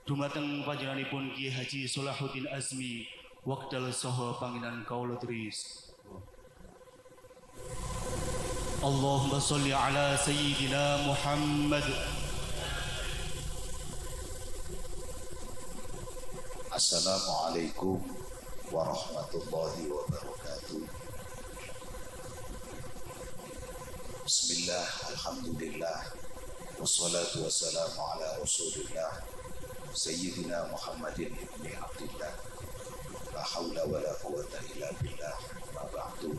Dumateng panjenenganipun Kiai Haji Solahuddin Azmi wekdal saha panginan kaula turis. Allahumma sholli ala sayyidina Muhammad. Assalamualaikum warahmatullahi wabarakatuh. Bismillah, alhamdulillah, wassalatu wassalamu ala rasulillah Sayyidina Muhammadin ibni Abdillah. La hawla wa la quwata illa billah. Ma ba'du.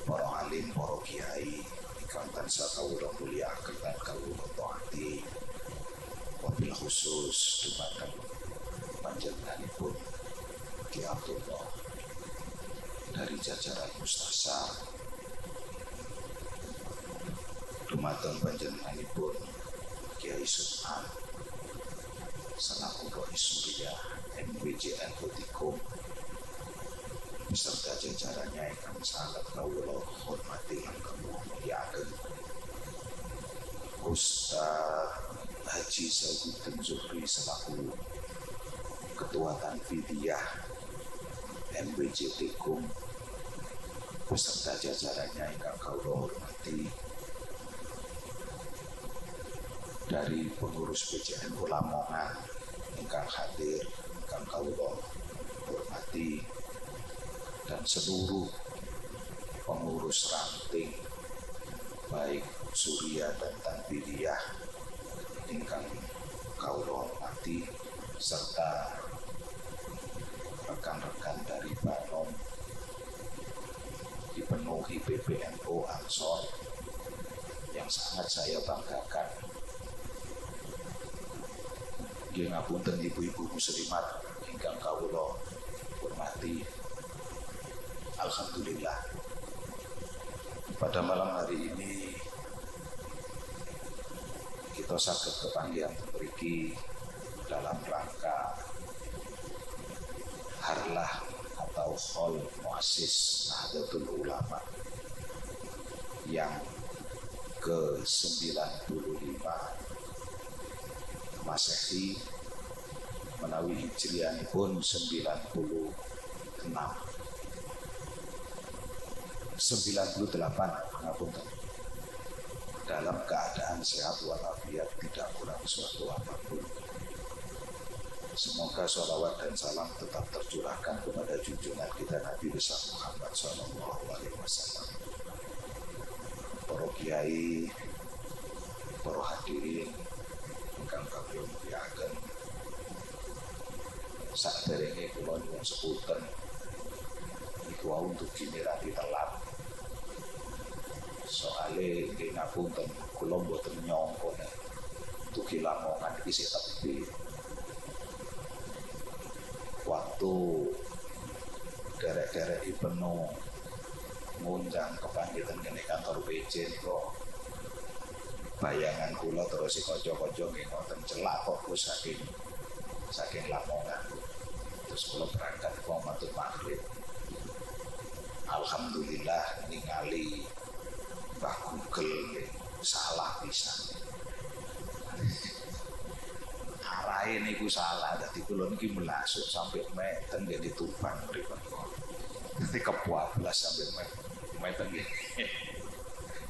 Para alim, para kiai ingkang tansah kawula mulyakaken lan kawula taati. Wabil khusus dumateng panjenenganipun Ki Abdullah dari jajaran Mustasar, dumateng panjenenganipun Kiai Subhan selaku Doi Surya MWJN Botikum beserta jajarannya yang sangat kawula hormati lan kawula mulyakaken, Ustaz Haji Saifuddin Zuhri selaku Ketua Tanfidiyah MWJ Tikum beserta jajarannya yang kawula hormati, dari pengurus PJN Lamongan ingkang hadir ingkang kawula hormati, dan seluruh pengurus ranting baik Surya dan Tanfidiyah ingkang kawula hormati, serta rekan-rekan dari Banom dipenuhi PBNU Ansor yang sangat saya banggakan. Nggih ngapunten ibu-ibu muslimat ingkang kawula hormati. Alhamdulillah, pada malam hari ini kita saged kepanggihan mriki dalam rangka harlah atau Hol Muassis Nahdlatul Ulama yang ke-95 Masehi menawi Hijriahipun 98 ngapunten, dalam keadaan sehat walafiat, tidak kurang suatu apapun. Semoga sholawat dan salam tetap tercurahkan kepada junjungan kita Nabi besar Muhammad SAW. Para kiai, para hadirin ingkang kawula mulyakaken, saderenge kula nyuwun sepunten niku wau untuk kinirati telat. Soale nggih ngapunten kula mboten nyangka nek dugi Lamongan iki sik tepi. Waktu derek-derek penuh ngundang kepanggitan kene kantor PJ niku bayangan kula terus kanca-kanca nggih ngoten celak kok Gus saking Lamongan. Terus kula berangkat ke matur maghrib. Alhamdulillah ningali Mbah Google salah pisan. Arahe niku salah, dadi kula niki melasuk sampai meten nggih di Tuban mripun kok. Dadi kebablas sampai meten nggih.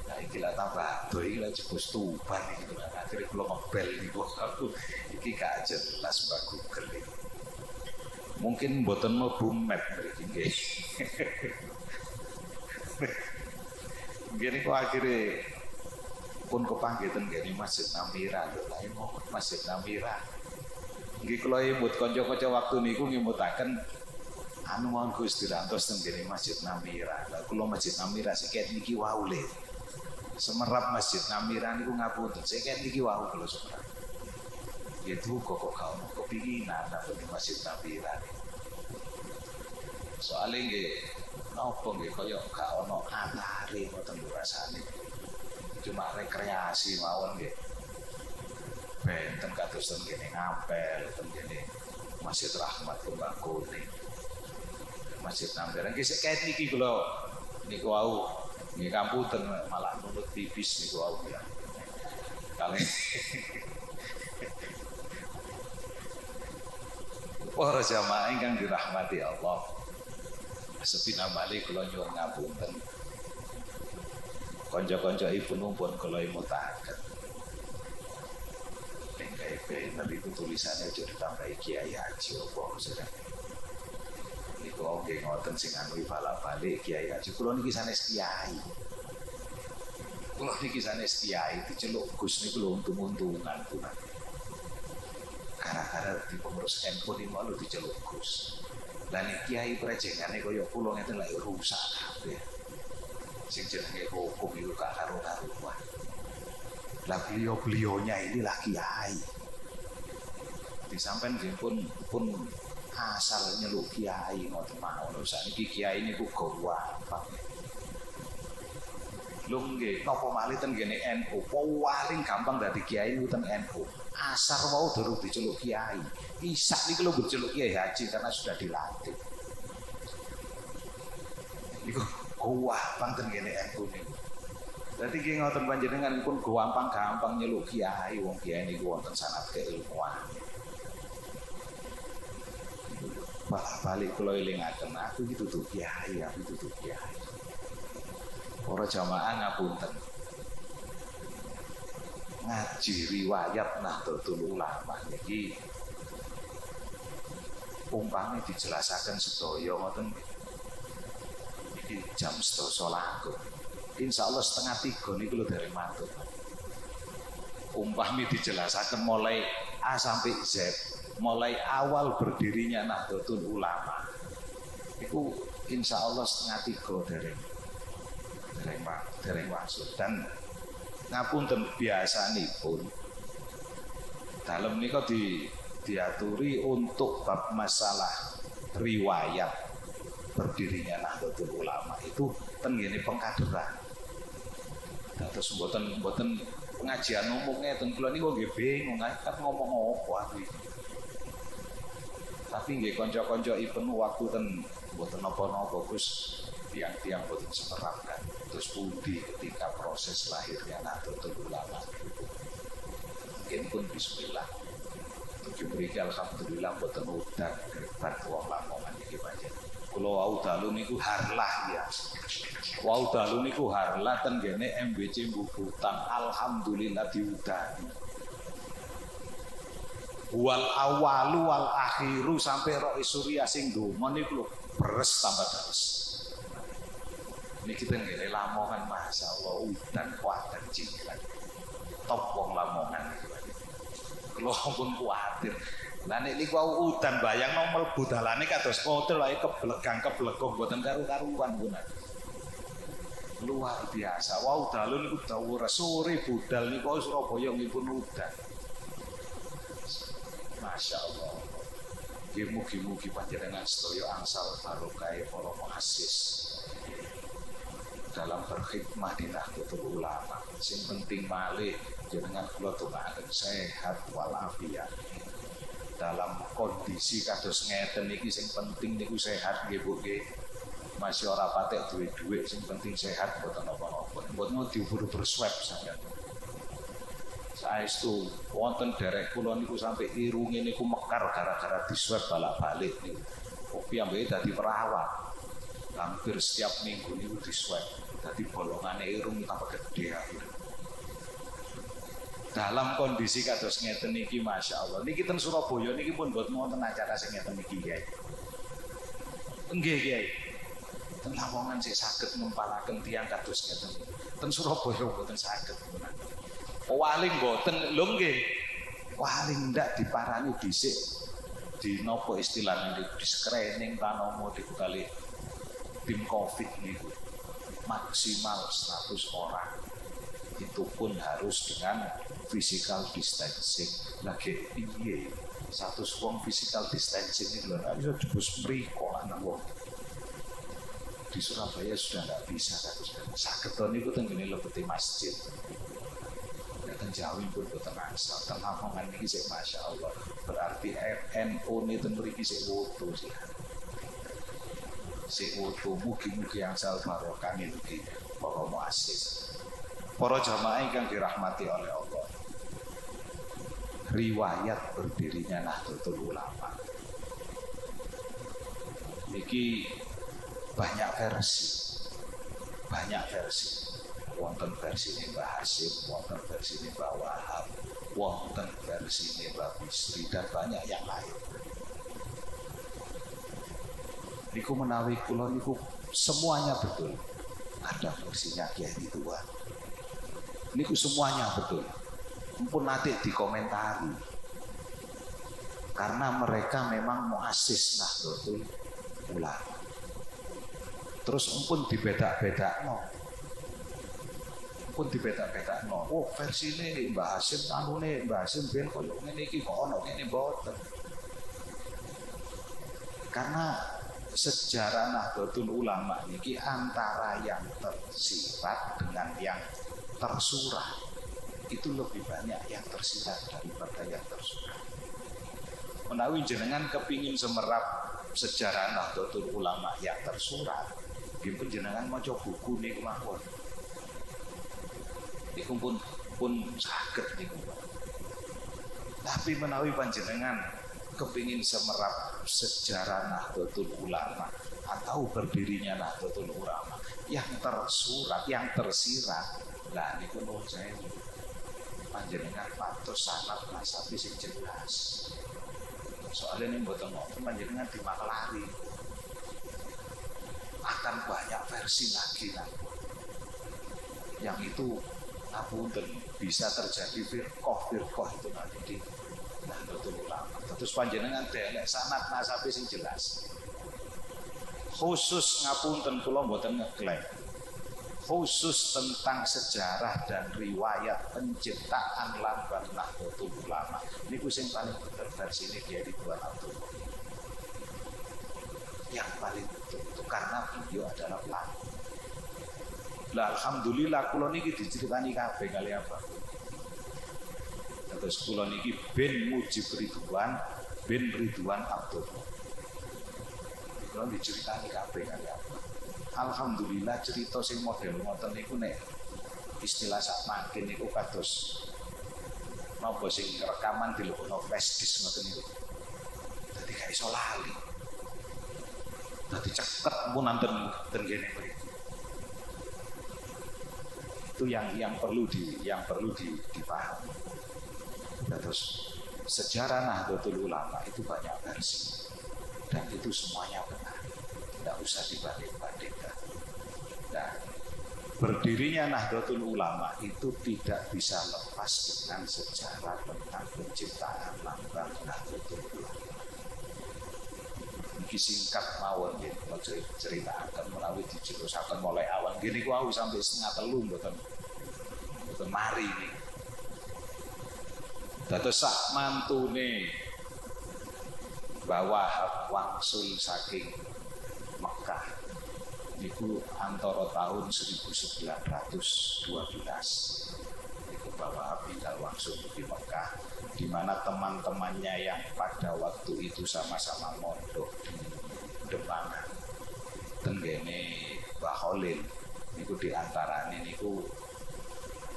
Nah iki lah tambah do iki lah jebus Tuban iki lho. Akhire kula ngebel niku aku iki gak jelas Mbah Google iki. Mungkin mboten mlebu map mriki nggih. Nggih niku akhire pun kepanggitan gini Masjid Namira lho, lain mau Masjid Namira. Nggih kula imut kanca-kanca waktu niku ngimutaken anu mawon Gus dirantos teng gene Masjid Namira. Lah kula Masjid Namira seket niki wau le. Semerap Masjid Namira niku ngapunten seket niki wau kula semerap. Ya duka kok gak ono kepinginan nang Masjid Namira. Soale nggih napa nggih kaya gak ono atare ngoten lho rasane. Cuma rekreasi mawon nggih. Benten kados ten kene Ngapel, ten kene Masjid Rahmat Kembang Kuning. Masjid Namira nggih sik kae niki kula niku wau nggih kampunten malah nunut pipis niku wau ya. Kali Para jamaah ingkang dirahmati Allah. Sepina malih kula nyuwun ngapunten. Kanca-kanca Ibnu pun kula imutaken. Kayak tapi itu tulisannya aja ditambahi Kiai Haji apa saudara. Niku oke ngoten sing anu balik Kiai Haji. Kula niki sanes kiai. Kula niki sanes kiai diceluk Gus niku lho untung-untungan punah. Gara-gara di pengurus NU niku lho diceluk Gus. Lah nek kiai prejengane kaya kula ngeten lek rusak kabeh. Sing jenenge hukum iku gak karo-karuan. Lah beliau-beliaunya inilah kiai. Disampen pun asal nyeluk kiai ngoten mawon. Sakniki kiai niku gampang. Lho nggih, napa malih ten ngene NU, paling gampang dadi kiai niku ten NU. Asar wau durung diceluk kiai. Isak niku lho diceluk Kiai Haji karena sudah dilatih. Niku gampang ten ngene NU niku. Dadi ki ngoten panjenengan pun gampang-gampang nyeluk kiai, wong kiai niku wonten sanad keilmuan. Balik kula elingaken aku iki dudu kiai, aku dudu kiai. Para jamaah ngapunten. Ngaji riwayat Nahdlatul Ulama niki umpamane dijelasaken sedaya ngoten iki jam 12 lagu. Insyaallah 2:30 niku lho dereng matur. Umpami dijelasaken mulai A sampai Z, mulai awal berdirinya Nahdlatul Ulama. Iku insyaallah 2:30 dereng masuk. Dan ngapunten biasanipun dalem nika diaturi untuk bab masalah riwayat berdirinya Nahdlatul Ulama itu ten ngene pengkaderan. Terus mboten pengajian umum ngeten kula niku nggih bingung kan ngomong apa aku iki. Tapi nggih kanca-kanca Ibnu waktu ten mboten napa-napa Gus tiang-tiang mboten semerapkan. Terus pundi ketika proses lahirnya Nahdlatul Ulama. Mungkin pun bismillah. Mugi mriki alhamdulillah mboten udan grebat wong Lamongan iki pancen. Kula wau dalu niku harlah ya. Wau dalu niku harlah ten gene MBC Bubutan alhamdulillah diudani. Wal awalu wal akhiru sampai roh Surya sing donga niku lho beres tambah terus. Niki ten gene Lamongan masyaallah udan kuatan cilik. Top wong Lamongan iki. Kula pun kuwatir. Lah nek niku udan bayangno mlebu dalane kados hotel ae keblegang-keblegong mboten karu-karuan punan. Luar biasa. Wau dalu niku dawuh sore budal niku Surabaya ngipun udan. Masyaallah. Nggih mugi-mugi panjenengan sedaya angsal barokah para muassis dalam berkhidmah di Nahdlatul Ulama. Sing penting malih jenengan kula dongaaken sehat walafiat. Dalam kondisi kados ngeten iki sing penting niku sehat nggih Bu nggih. Masih ora patek duwe-duwe sing penting sehat mboten napa-napa. Mboten diubur-ubur swab sampeyan. Saestu wonten derek kula niku sampai irunge niku mekar gara-gara diswab balak-balik niku. Kopi ambeke dadi perawat. Hampir setiap minggu niku diswab. Dadi bolongane irung tambah gede akhirnya. Dalam kondisi kados ngeten niki masyaallah. Niki ten Surabaya niki pun mboten wonten acara sing ngeten niki, Kyai. Nggih, Kyai. Ten Lamongan sik saged ngempalaken tiyang kados ngeten. Ten Surabaya mboten saged. Waling mboten lho nggih. Waling ndak diparani dhisik di napa istilahnya di screening tanomo dikali tim Covid niku. Maksimal 100 orang. Itu pun harus dengan physical distancing. Lagi piye 100 wong physical distancing itu lho bisa dibus mriko anak wong. Di Surabaya sudah enggak bisa saged niku teng ngene lebeti masjid. Nek Jawi pun boten asal teng Lamongan iki sik masyaallah. Berarti NU niku mriki sik wudu sih. Sik wudu mugi-mugi angsal barokah niki para muassis. Para jamaah yang dirahmati oleh Allah. Riwayat berdirinya Nahdlatul Ulama Iki banyak versi. Wonten versi ini Mbah Hasyim, wonten versi ini Mbah Wahab, wonten versi ini Mbah Bisri, dan banyak yang lain. Niku menawi kula niku semuanya betul. Ada versinya Kiai Ridwan. Niku semuanya betul. Mumpun nanti dikomentari. Karena mereka memang muassis Nahdlatul Ulama. Terus mumpun dibeda-bedakno. Oh, versi ini Mbah Hasyim kanune Mbah Hasyim ben koyo ngene iki kok ono ngene mboten. Karena sejarah Nahdlatul Ulama niki antara yang tersirat dengan yang tersurat. Itu lebih banyak yang tersirat daripada yang tersurat. Menawi jenengan kepingin semerap sejarah Nahdlatul Ulama yang tersurat, nggih jenengan maca buku niku mawon. Niku pun saged niku. Tapi menawi panjenengan kepingin semerap sejarah Nahdlatul Ulama atau berdirinya Nahdlatul Ulama yang tersurat, yang tersirat, lah niku nuwun sewu. Panjenengan patos sanad nasabi sing jelas. Soalnya ini mboten ngoten panjenengan dimaklari. Akan banyak versi lagi nanti. Yang itu ngapunten bisa terjadi firqah itu nanti di Nahdlatul Ulama. Terus panjenengan delek sanad nasabe sing jelas. Khusus ngapunten kula mboten ngeklaim. Khusus tentang sejarah dan riwayat penciptaan lambang Nahdlatul Ulama. Niku sing paling bener versi ini Kiai Ridwan Abdul. Yang paling betul itu karena beliau adalah pelaku. Lah alhamdulillah kula niki diceritani kabeh kali apa. Terus kula niki ben Mujib Ridwan, ben Ridwan Abdul. Kula diceritani kabeh kali apa. Alhamdulillah cerita sing model ngoten niku nek istilah sak mangkin niku kados napa sing rekaman dilebokno flash disk ngoten niku. Dadi gak iso lali. Dadi ceket mun nanten kene mriki. Itu yang perlu dipahami. Terus sejarah Nahdlatul Ulama itu banyak versi dan itu semuanya benar, tidak usah dibanding-bandingkan. Nah, berdirinya Nahdlatul Ulama itu tidak bisa lepas dengan sejarah tentang penciptaan lambang Nahdlatul Ulama. Iki singkat mawon nggih kula ceritakan menawi dicerosaken mulai awan gini ku sampai 2:30 mboten mari nih. Dados sak mantune Mbah Wahab wangsul saking Mekah niku antara tahun 1912 niku Mbah Wahab tinggal wangsul di Mekah, di mana teman-temannya yang pada waktu itu sama-sama mondok di Demangan tenggene Mbah Khalil niku diantarane niku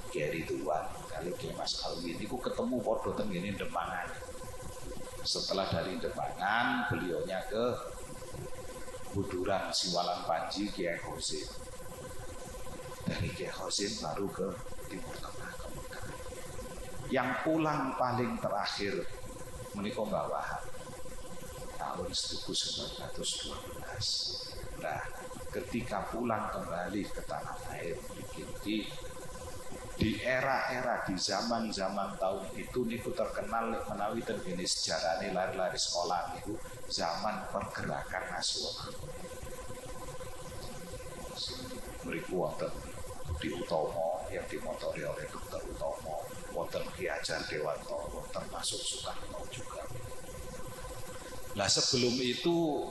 Kiai Ridwan kali Kiai Mas Alwi niku ketemu padha tenggene Demangan. Setelah dari Demangan beliaunya ke Buduran Siwalan Panji Kiai Khozin. Dari Kiai Khozin baru ke Timur Tengah ke Mekah. Yang pulang paling terakhir menika Mbah Wahab tahun 1912. Nah, ketika pulang kembali ke tanah air di era-era di zaman-zaman tahun itu niku terkenal menawi ten jenis sejarahne lari-lari sekolah niku zaman pergerakan nasional. Mriku wonten Budi Utomo yang dimotori oleh Dr. Utomo, wonten Ki Hajar Dewantoro, termasuk Soekarno juga. Nah sebelum itu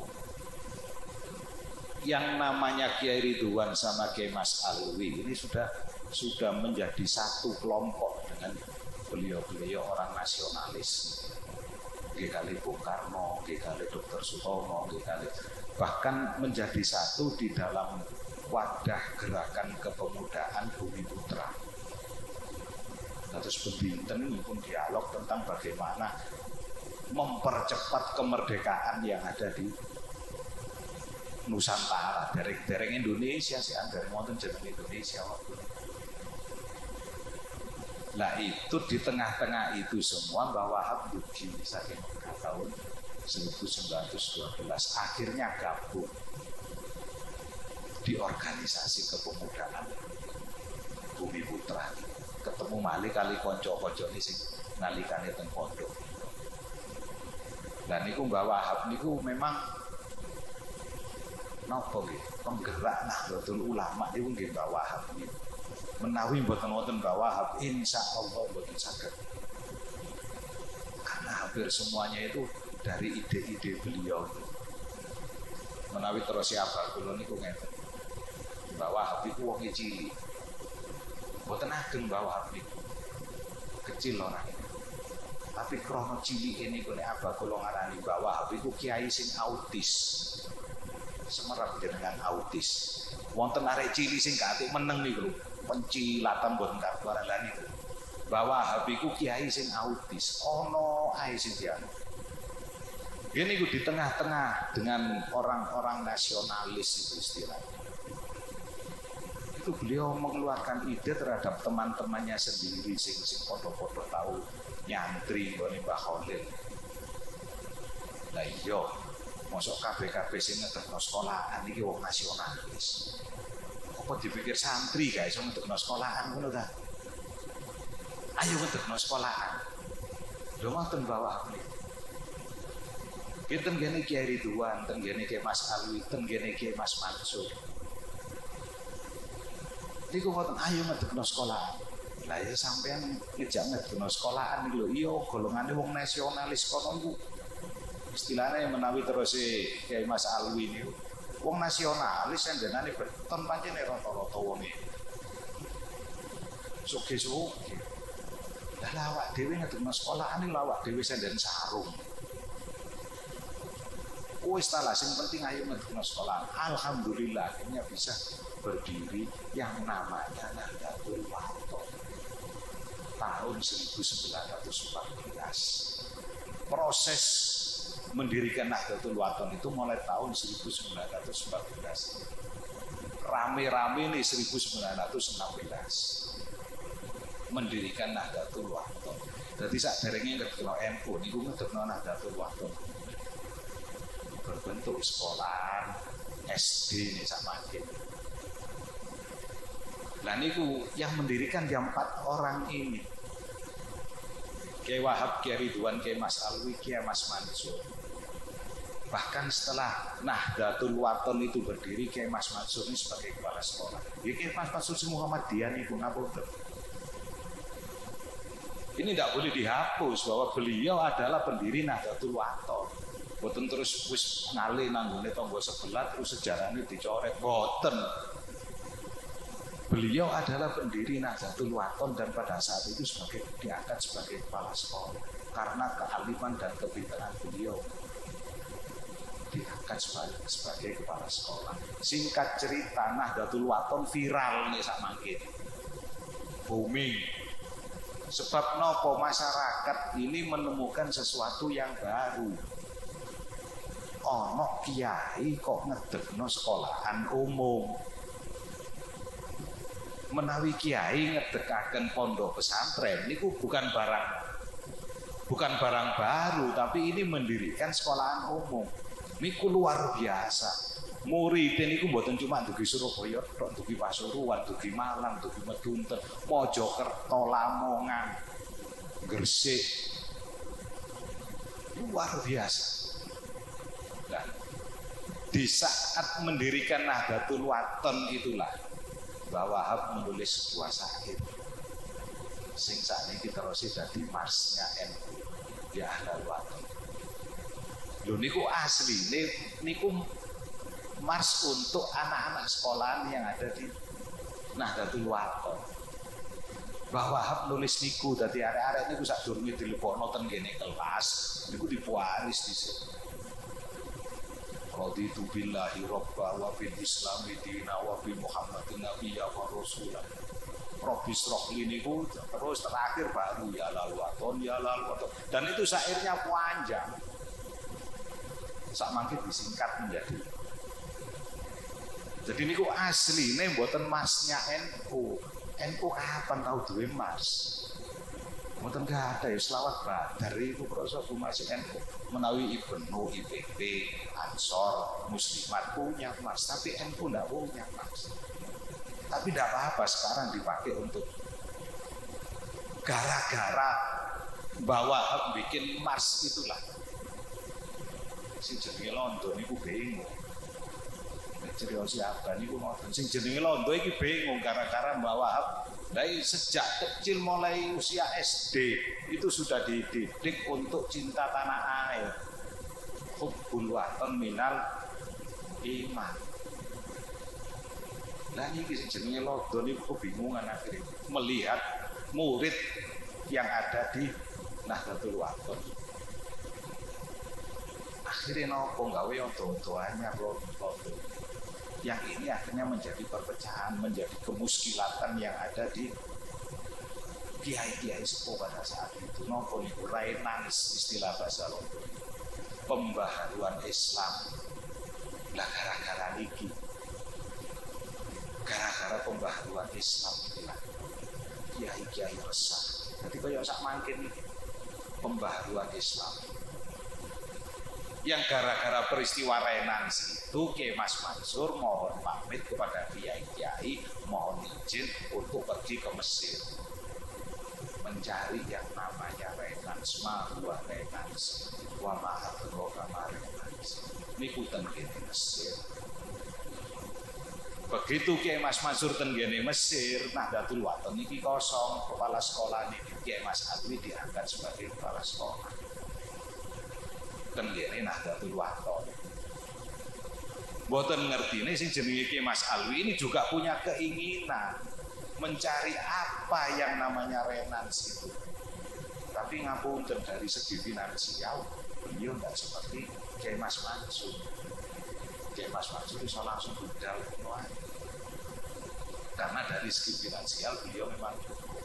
yang namanya Kiai Ridwan sama Kiai Mas Alwi ini sudah menjadi satu kelompok dengan beliau-beliau orang nasionalis. Kali Bung Karno, kali Dr. Sutomo, bahkan menjadi satu di dalam wadah gerakan kepemudaan Bumi Putra. Terus bebinten pun dialog tentang bagaimana mempercepat kemerdekaan yang ada di Nusantara, dereng Indonesia sih, dereng wonten jeneng Indonesia waktu. Nah itu di tengah-tengah itu semua Mbah Wahab dugi saking tahun 1912 akhirnya gabung di organisasi kepemudaan Bumi Putra, ketemu malih kali konco-koncone sing nalikane teng pondok. Lah niku Mbah Wahab niku memang napa nggih penggerak Nahdlatul Ulama niku nggih Mbah Wahab niku. Menawi mboten wonten Mbah Wahab insyaallah mboten saged. Karena hampir semuanya itu dari ide-ide beliau. Menawi terus siapa kula niku ngeten. Mbah Wahab iku wong cilik. Mboten ageng Mbah Wahab niku. Kecil orangnya. Tapi krono cilik ini nek abah kula ngarani Mbah Wahab iku kiai sing autis. Semerap jenengan autis. Wonten arek cilik sing katik meneng niku lho. Pencilatan mboten kabar lan niku. Mbah Wahab iku kiai sing autis. Ono ae sing dianu. Ini di tengah-tengah dengan orang-orang nasionalis itu istilahnya. Itu beliau mengeluarkan ide terhadap teman-temannya sendiri sing podo-podo tahu nyantri ngene Mbah Khalil. Lah iya, mosok kabeh-kabeh sing ngedekno sekolahan iki wong nasionalis. Apa dipikir santri guys iso ngedekno sekolahan ngono ta? Ayo ngedekno sekolahan. Lho ngoten Mbah Wahab. Kita ngene Kiai Ridwan, tenggene Kiai Mas Alwi, tenggene Kiai Mas Mansur. Niku ngoten ayo ngedekno sekolahan. Lah ya sampean ngejak ngedekno sekolahan lho iya golongane wong nasionalis kono iku. Istilahnya menawi terus Kiai Mas Alwi niku wong nasionalis sendenane beton pancene rata-rata wong iki. Sugih-sugih. Lah awak dhewe ngedekno sekolahan iki awak dhewe senden sarung. Wis talah sing penting ayo ngedekno sekolahan. Alhamdulillah akhirnya bisa berdiri yang namanya Nahdlatul Wathon tahun 1914. Proses mendirikan Nahdlatul Wathon itu mulai tahun 1914. Rame-rame nih 1916 mendirikan Nahdlatul Wathon. Jadi saderenge ngedekno NU niku ngedekno Nahdlatul Wathon. Berbentuk sekolah SD nih sama makin. Nah niku yang mendirikan yang 4 orang ini. Kiai Wahab, Kiai Ridwan, Kiai Mas Alwi, Kiai Mas Mansur. Bahkan setelah Nahdlatul Wathon itu berdiri, Kiai Mas Mansur ini sebagai kepala sekolah. Ya Kiai Mas Mansur Muhammadiyah niku ngapunten. Ini tidak boleh dihapus bahwa beliau adalah pendiri Nahdlatul Wathon. Boten terus wis ngalih nanggone tangga sebelah terus sejarahnya dicoret, boten. Beliau adalah pendiri Nahdlatul Wathon dan pada saat itu diangkat sebagai kepala sekolah karena kealiman dan kepintaran beliau. Diangkat sebagai kepala sekolah. Singkat cerita Nahdlatul Wathon viral nih sak mangkin. Booming. Sebab nopo masyarakat ini menemukan sesuatu yang baru. Ono kiai kok ngedekno sekolahan umum. Menawi kiai ngedekaken pondok pesantren niku bukan barang baru, tapi ini mendirikan sekolahan umum. Niku luar biasa. Murid niku mboten cuma dugi Surabaya tok, dugi Pasuruan, dugi Malang, dugi Medunten, Mojokerto, Lamongan, Gresik. Luar biasa. Nah, di saat mendirikan Nahdlatul Wathon itulah Mbah Wahab menulis sebuah syair sing sakniki terus dadi marsnya NU ya Nahdlatul Wathon. Lho niku asli niku mars untuk anak-anak sekolahan yang ada di Nahdlatul Wathon. Mbah Wahab nulis niku dadi arek-arek niku sadurunge dilebokno ten kene kelas niku dipuaris dhisik. Raditu billahi robba wa bil islami dina wa bi Muhammadin nabiyya wa rasulah. Robis rohli niku terus terakhir baru ya lal waton. Dan itu syairnya panjang. Sak mangke disingkat menjadi Jadi niku asline mboten masnya NU. NU kapan tahu duwe mas? Mboten gak ada ya selawat badar iku krasa masih NU. Menawi Ibnu, IPB, Ansor, Muslimat punya mas, tapi NU ndak punya mas. Tapi tidak apa-apa sekarang dipakai untuk gara-gara bawa bikin mars itulah. Sing jenenge Londo niku bingung. Cerita siapa niku ngoten. Sing jenenge Londo iki bingung gara-gara bawa dari sejak kecil mulai usia SD itu sudah dididik untuk cinta tanah air. Hubbul watan minal iman. Lah iki sing jenenge Londo niku kebingungan akhirnya melihat murid yang ada di Nahdlatul Wathon. Akhirnya nopo gawe odo-odoannya Londo. Yang ini akhirnya menjadi perpecahan, menjadi kemuskilatan yang ada di kiai-kiai sepuh pada saat itu. Nopo niku Renaissance istilah bahasa Londo. Pembaharuan Islam. Lah gara-gara niki. Gara-gara pembaharuan Islam inilah kiai-kiai resah. Jadi kaya sak mangkin iki pembaharuan Islam. Yang gara-gara peristiwa Renans itu Kiai Mas Mansur mohon pamit kepada kiai-kiai, mohon izin untuk pergi ke Mesir mencari yang namanya Renans, mahua Renans, wa ma'adroka Renans. Ini kutan gini Mesir. Begitu Kiai Mas Mansur tenggene Mesir, Nahdlatul Wathon ini kosong, kepala sekolah ini Kiai Mas Alwi diangkat sebagai kepala sekolah. Tenggene Nahdlatul Wathon. Mboten ngerti ini sing jenenge Kiai Mas Alwi ini juga punya keinginan mencari apa yang namanya renans itu. Tapi ngapunten dari segi finansial beliau tidak seperti Kiai Mas Mansur. Kiai Mas Mansur bisa langsung budal karena dari segi finansial beliau memang cukup.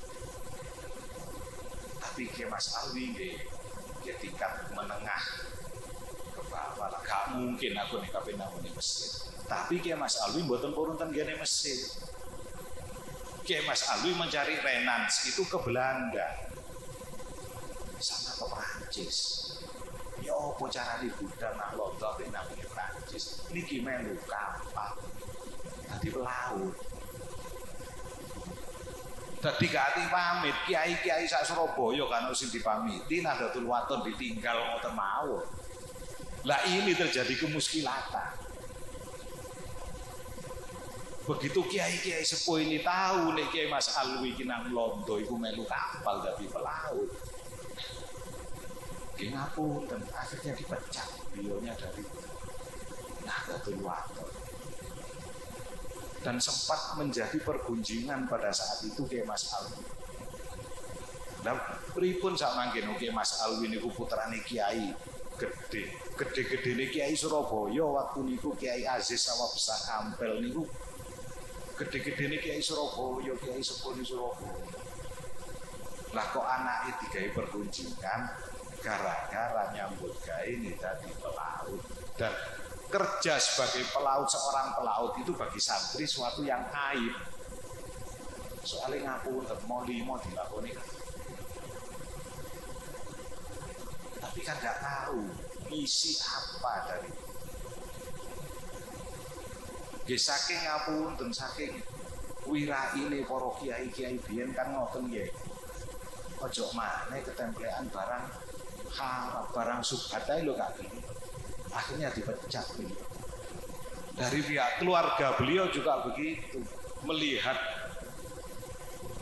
Tapi Kiai Mas Alwi dia tingkat menengah ke bawah lah. Gak mungkin aku nih kapan namanya Mesir. Tapi Kiai Mas Alwi mboten purun tenggene Mesir. Kiai Mas Alwi mencari renans itu ke Belanda, sana ke Prancis. Ya apa cara budal nak Londo nang Prancis? Niki melu kapal. Dadi pelaut. Dadi gati pamit kiai-kiai sak Surabaya kan sing dipamiti Nahdlatul Wathon ditinggal ngoten mawon. Lah ini terjadi kemuskilatan. Begitu kiai-kiai sepuh ini tahu nek Kiai Mas Alwi ki nang Londo iku melu kapal dadi pelaut. Ki ngapunten akhirnya dipecat beliaunya dari Nahdlatul Wathon. Dan sempat menjadi pergunjingan pada saat itu Kiai Mas Alwi. Nah, pripun sak mangken Kiai Mas Alwi niku putrane kiai gede nih Kiai Surabaya waktu niku Kiai Aziz Sawah Besar Ampel niku gede nih Kiai Surabaya, Kiai sepuh Surabaya. Lah kok anake digawe pergunjingan gara-gara nyambut gawe nih tadi pelaut. Dan kerja sebagai pelaut, seorang pelaut itu bagi santri suatu yang aib. Soalnya ngapunten mau dilakoni kan. Tapi kan nggak tahu misi apa dari nggih saking ngapunten saking wiraine para kiai-kiai biyen kan ngoten nggih. Ojo maneh ketemplean barang haram, barang subhat ae lho Kak. Akhirnya dipecat beliau. Dari pihak keluarga beliau juga begitu, melihat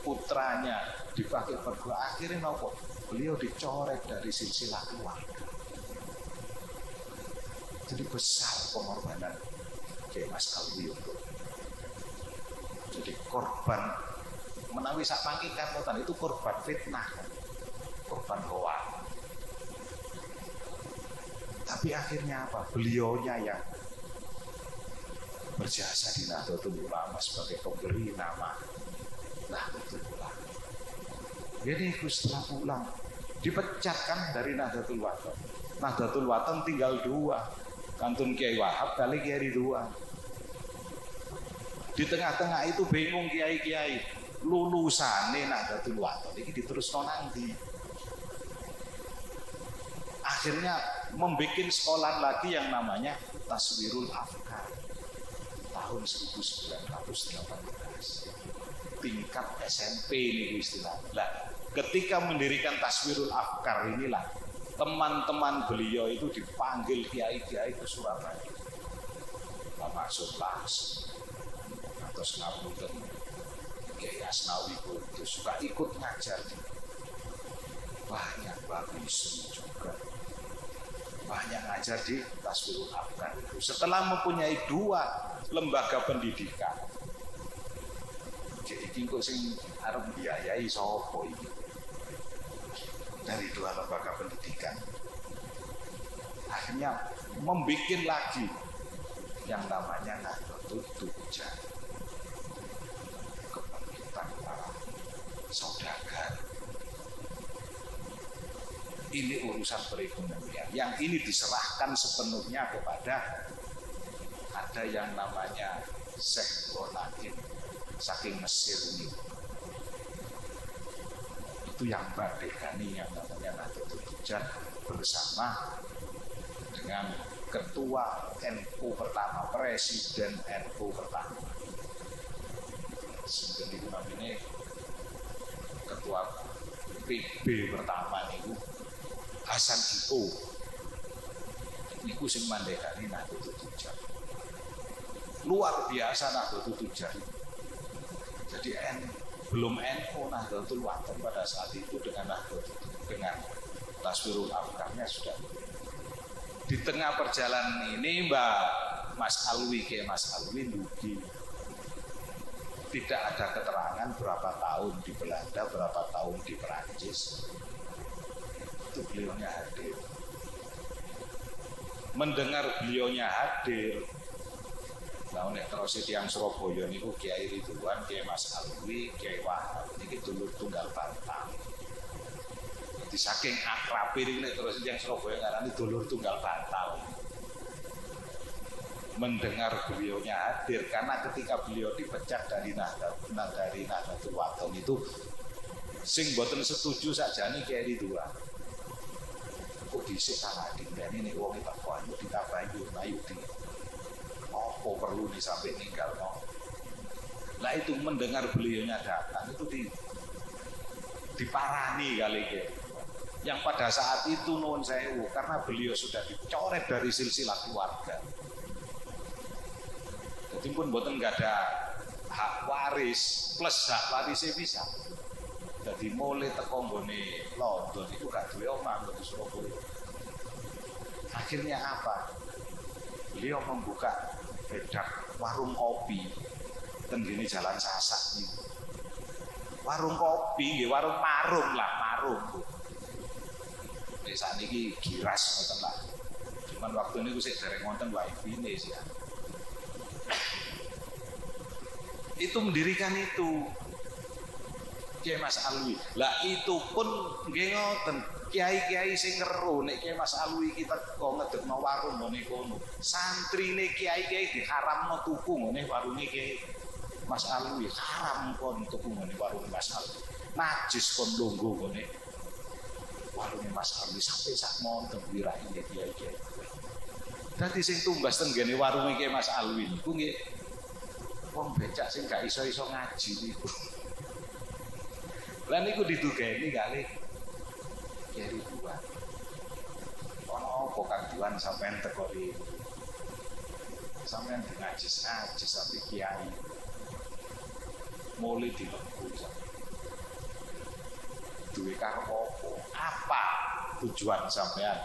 putranya dipakai berdua, akhirnya nopo beliau dicoret dari silsilah keluarga. Jadi besar pengorbanan Kiai Mas Alwi untuk jadi korban menawi sak pangking kan itu korban fitnah, korban hoak. Tapi akhirnya apa? Beliaunya yang berjasa di Nahdlatul Ulama sebagai pemberi nama Nahdlatul Ulama. Jadi setelah pulang dipecat kan dari Nahdlatul Wathon. Nahdlatul Wathon tinggal 2, kantun Kiai Wahab kali Kiai Ridwan. Di tengah-tengah itu bingung kiai-kiai, lulusane Nahdlatul Wathon iki diterusno nang ndi. Akhirnya membuat sekolah lagi yang namanya Taswirul Afkar tahun 1918, tingkat SMP ini istilah. Nah, ketika mendirikan Taswirul Afkar inilah teman-teman beliau itu dipanggil kiai-kiai ke Surabaya. Bapak Sublas atau Ngapunten, Kiai Asnawi itu suka ikut ngajar. Banyak bagus juga. Banyak ngajar di Taswirul Afkar itu. Setelah mempunyai 2 lembaga pendidikan. Jadi kok sing arep biayai sapa iki? Dari 2 lembaga pendidikan. Akhirnya membikin lagi yang namanya Nahdlatul Tujar, kebangkitan para saudagar. Ini urusan perekonomian yang ini diserahkan sepenuhnya kepada ada yang namanya Syekh Bonakin saking Mesir ini. Itu yang merdekani yang namanya Nahdlatul Tujar bersama dengan ketua NU pertama, presiden NU pertama. Sebenarnya itu namanya ketua PB pertama itu Hasan Ipo. Niku sing mandekani Nahdlatul Tujar. Luar biasa Nahdlatul Tujar. Jadi belum NU Nahdlatul Wathon pada saat itu dengan Taswirul Afkarnya sudah. Di tengah perjalanan ini Mbak Mas Alwi ke Mas Alwi Lugi tidak ada keterangan berapa tahun di Belanda, berapa tahun di Perancis. Itu beliaunya hadir. Mendengar beliaunya hadir, nah nek terus yang Surabaya niku Kiai Ridwan, Kiai Mas Alwi, Kiai Wahab niki dulur tunggal Bantal. Di saking akrabe nek terus yang Surabaya ngarani dulur tunggal Bantal. Mendengar beliaunya hadir karena ketika beliau dipecat dari Nahdlatul Wathon itu sing boten setuju sakjane Kiai Ridwan. Kok dhisik salah dindane nek wong tak kono ditabahi ayo di. Apa perlu disampai ninggal no. Lah itu mendengar beliaunya datang itu diparani kali ke. Yang pada saat itu nuwun sewu karena beliau sudah dicoret dari silsilah keluarga. Jadi pun boten enggak ada hak waris plus hak warisnya bisa. Jadi mulai teko nggone London itu gak duwe omah di Surabaya. Akhirnya apa? Beliau membuka bedak warung kopi tenggene Jalan Sasak itu. Warung kopi, warung marung lah, marung. Desa niki giras ngoten lah. Cuman waktu niku sik dereng wonten wifi-ne sih. Itu mendirikan itu Kiai Mas Alwi. Lah itu pun nggih ngoten. Kiai-kiai sing ngeru nek Kiai Mas Alwi kita kok ngedekno warung ngene kono. Santrine kiai-kiai diharamno tuku ngene warunge Kiai Mas Alwi. Haram kon tuku ngene warung Mas Alwi. Najis kon lungguh ngene warunge Mas Alwi sampai sak monten wirahine kiai-kiai. Dadi sing tumbas teng ngene warunge Kiai Mas Alwi niku nggih wong becak sing gak iso-iso ngaji niku. Lah niku didugeni kali Kiai Ridwan. Ono apa Kang Ridwan sampean teko iki? Sampean ngajis-ngajis sampai kiai. Mulai dilebu sampe. Duwe karep apa? Apa tujuan sampean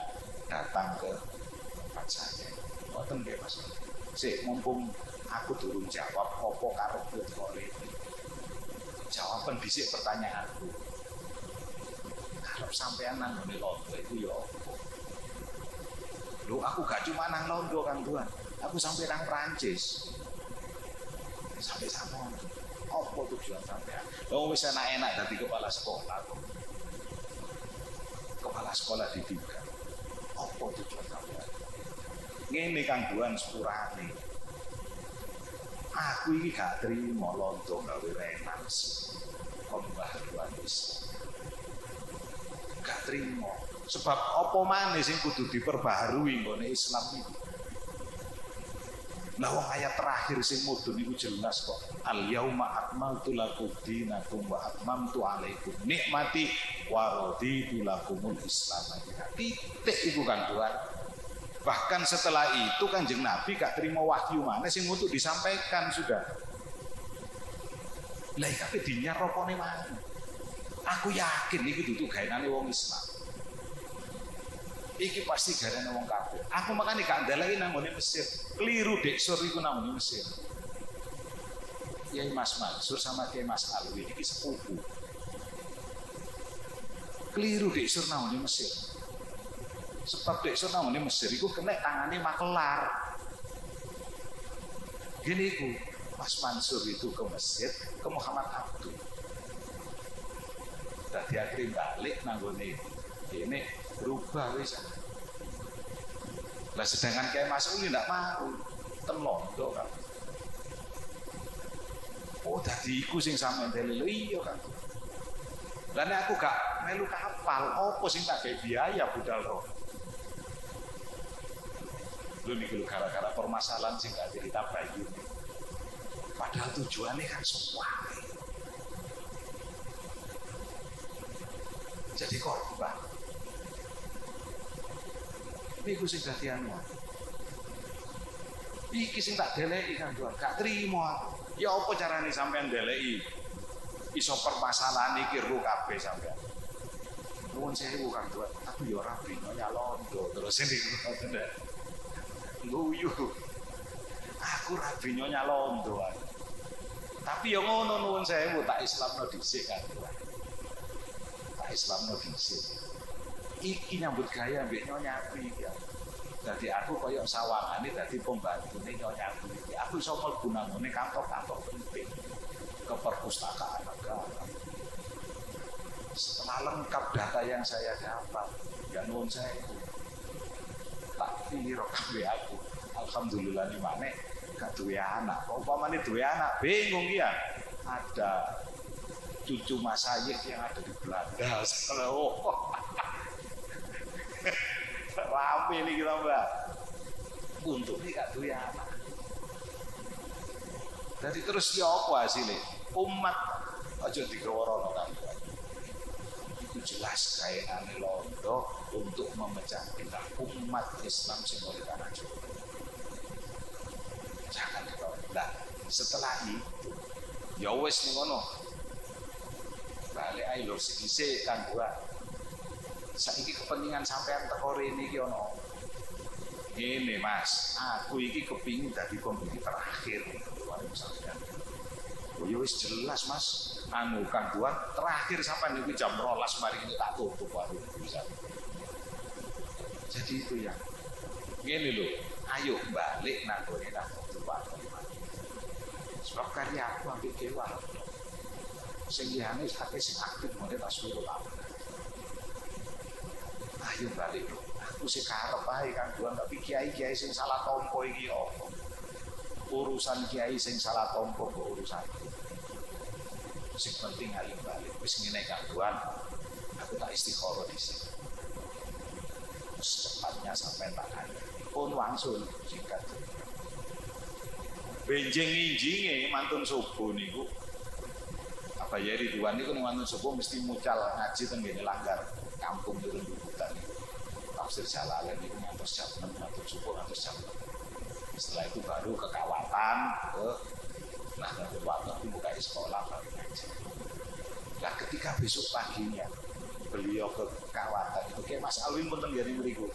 datang ke tempat saya? Mboten nggih Mas. Sik mumpung aku durung jawab apa karepku kok iki. Jawaban dhisik pertanyaanku. Arep sampean nang ngene Londo iku ya apa? Lho aku gak cuma nang Londo Kang Duan. Aku sampai nang Prancis. Sampai sama. Apa tujuan sampean? Lho wis enak-enak dadi kepala sekolah kok. Kepala sekolah dididik. Apa tujuan sampean? Ngene Kang Duan sepurane. Aku ini gak terima londo gawe renans pembaharuan Islam. Gak terima. Sebab apa maneh sing kudu diperbaharui nggone Islam iki. Lah wong ayat terakhir sing mudhun iku jelas kok. Al yauma akmaltu lakum dinakum wa atmamtu alaikum nikmati wa raditu lakumul Islam. Titik iku kan Tuhan. Bahkan setelah itu Kanjeng Nabi gak terima wahyu maneh sing untuk disampaikan sudah. Lah iki dinyar opone maneh. Aku yakin iki dudu gaenane wong Islam. Iki pasti gaenane wong kafir. Aku makane gak ndaleki nang ngene Mesir. Keliru Dek Sur iku nang ngene Mesir. Kiai Mas Mansur sama Kiai Mas Alwi iki sepupu. Keliru Dek Sur nang ngene Mesir. Sebab Dek Sur nang ngene Mesir iku kena tangane makelar. Gini iku Mas Mansur itu ke Mesir ke Muhammad Abdul. Dadi akhire balik nang ngene ini berubah wis. Lah sedangkan Kiai Mas Uli ndak mau ten londo kan. Oh dadi iku sing sampean delelo iya kan. Lah nek aku gak melu kapal, opo sing tak gawe biaya budal roh. Lho niku gara-gara permasalahan sing gak ditabayun. Padahal tujuannya kan sesuai. Jadi korban. Niku sing dadi anu. Iki sing tak deleki kan Tuhan, gak trimo aku. Ya apa carane sampean deleki? Iso permasalahan iki ru kabeh sampean. Nuwun sewu Kang Tuhan, aku ya ora bino nyalondo terus niku ngoten. Guyu. Aku ora bino nyalondo. Tapi ya ngono nuwun sewu tak Islamno dhisik kan Tuhan. Tak Islamno dhisik. Iki nyambut gaya mbek Nyonya Api ya. Dadi aku koyo sawangane dadi pembantune Nyonya Api. Aku iso mlebu nang ngene kantor-kantor penting ke perpustakaan negara. Setelah lengkap data yang saya dapat, ya nuwun saya tak piro kabeh aku. Alhamdulillah ni maneh gak duwe anak. Umpamane duwe anak bingung ya. Ada cucu Mas Ayik yang ada di Belanda. Rame nih kita mbak. Untuk ini gak duwe anak. Jadi terus ya apa hasilnya? Umat aja digaworono kan. Itu jelas kayak ane londo untuk memecah belah umat Islam sing oleh tanah Jawa. Jangan ditolak. Nah, setelah itu ya wis ning ngono. Balik ae lho sik kan gua. Saiki kepentingan sampean teko rene iki ana. Ngene Mas, aku iki kepingin dadi pembeli terakhir warung sampean. Oh ya wis jelas Mas, anu Kang Tuan terakhir sampean niku jam 12 mari ini tak tutup warung bisa. Jadi itu ya. Ngene lho, ayo balik nang gone nang warung. Sebab karya aku ambil dewa. Sing liyane akeh sing aktif model taswir lama. Ayo balik lho. Aku sih karep ae kan Tuhan, tapi kiai-kiai sing salah tompo iki opo? Urusan kiai sing salah tompo kok urusan. Sing penting ayo balik. Wis ngene kan Tuhan. Aku tak istikharah di sini. Secepatnya sampai tak ada. Pun wangsul singkat. Benjing injinge mantun subuh niku. Apa ya Ridwan niku ning mantun subuh mesti mucal ngaji teng ngene langgar kampung turun hutan. Tafsir Jalalain itu ngantos jam 6 atau subuh ngantos jam 6. Setelah itu baru ke Kawatan ke waktu itu buka sekolah baru ngaji. Nah ketika besok paginya beliau ke Kawatan itu kayak Mas Alwin pun tenggiri meriku.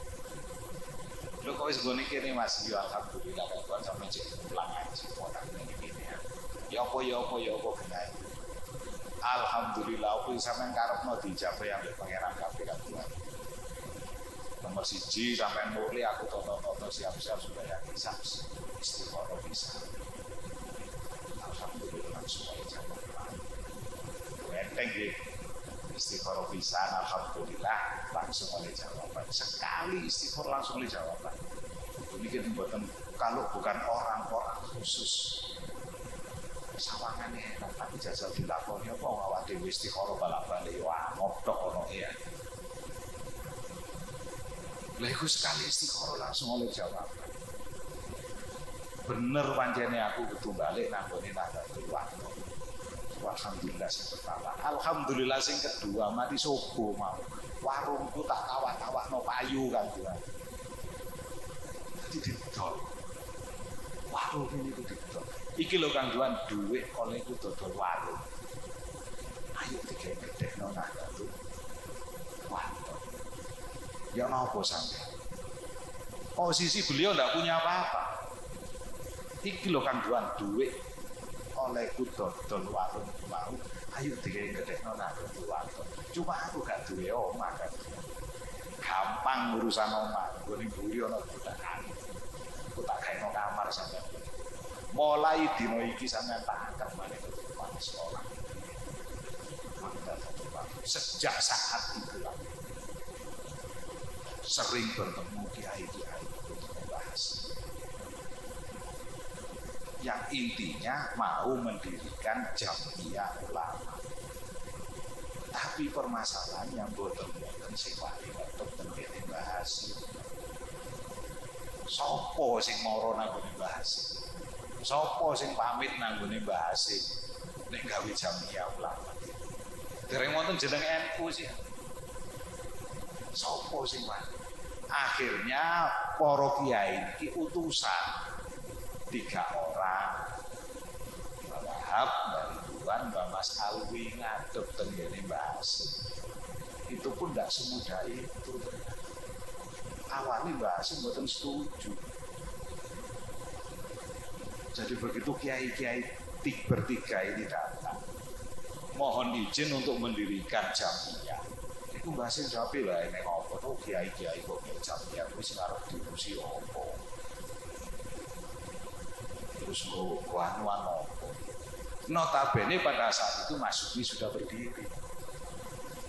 Lo kok wis nggone kene Mas yo alhamdulillah Tuhan sampe cek pulang ngaji kotak ngene ya. Ya apa benar. Alhamdulillah apa sampean karepno dijabah yang pangeran kabeh kan Tuhan. Nomor 1 sampai mulai aku toto siap-siap sudah ya bisa istiqoroh bisa. Alhamdulillah semuanya jawab. Enteng gitu istiqoroh bisa. Alhamdulillah langsung oleh jawaban. Sekali istiqoroh langsung oleh jawaban. Ini kan buatan kalau bukan orang-orang khusus sawangane enak tapi jajal dilakoni apa awak dhewe istiqoroh balak-balik yo angop tok ono ya. Lah iku sekali istiqoroh langsung oleh jawaban. Bener pancene aku kudu balik nang gone Nahdlatul Ulama. Alhamdulillah sing pertama. Alhamdulillah sing kedua mati sobo mau. Warungku tak tawak-tawakno payu kan Tuhan. Dadi didol. Warung ini ku didol. Iki lho Kang Juan dhuwit oleh ku dodol warung. Ayo digedhekno Nahdlatul Ulama. Ya napa sampeyan? Posisi beliau ndak punya apa-apa. Iki lho Kang Juan dhuwit oleh ku dodol warung mau. Ayo digedhekno Nahdlatul Ulama. Cuma aku gak duwe omah kan. Gampang urusan omah. Nggone mburi ana budakan. Aku tak gawe kamar sampeyan. Mulai dino iki sampeyan tak angkat maneh ke sekolah. Sejak saat itulah sering bertemu kiai-kiai untuk membahas. Yang intinya mau mendirikan Jam'iyah Ulama. Tapi permasalahannya boten-boten sing wali untuk tengene bahas. Sopo sing mara nang gone bahas? Sopo sing pamit nang gone bahas nek gawe Jam'iyah Ulama? Dereng wonten jeneng NU sih. Sopo sing wali? Akhirnya para kiai iki utusan 3 orang. Mbak Wahab, Mbak Ridwan, Mbak Mas Alwi ngadep tengene bahas. Itu pun tidak semudah itu. Awalnya Mbak Hasim mboten setuju. Jadi begitu kiai-kiai bertiga ini datang, mohon izin untuk mendirikan Jam'iyah. Itu Mbak Hasim jawab lah, ini ngopo tuh kiai-kiai kok Jam'iyah wis arep diurusi opo. Terus anu-anu opo. Notabene pada saat itu Mas Suki sudah berdiri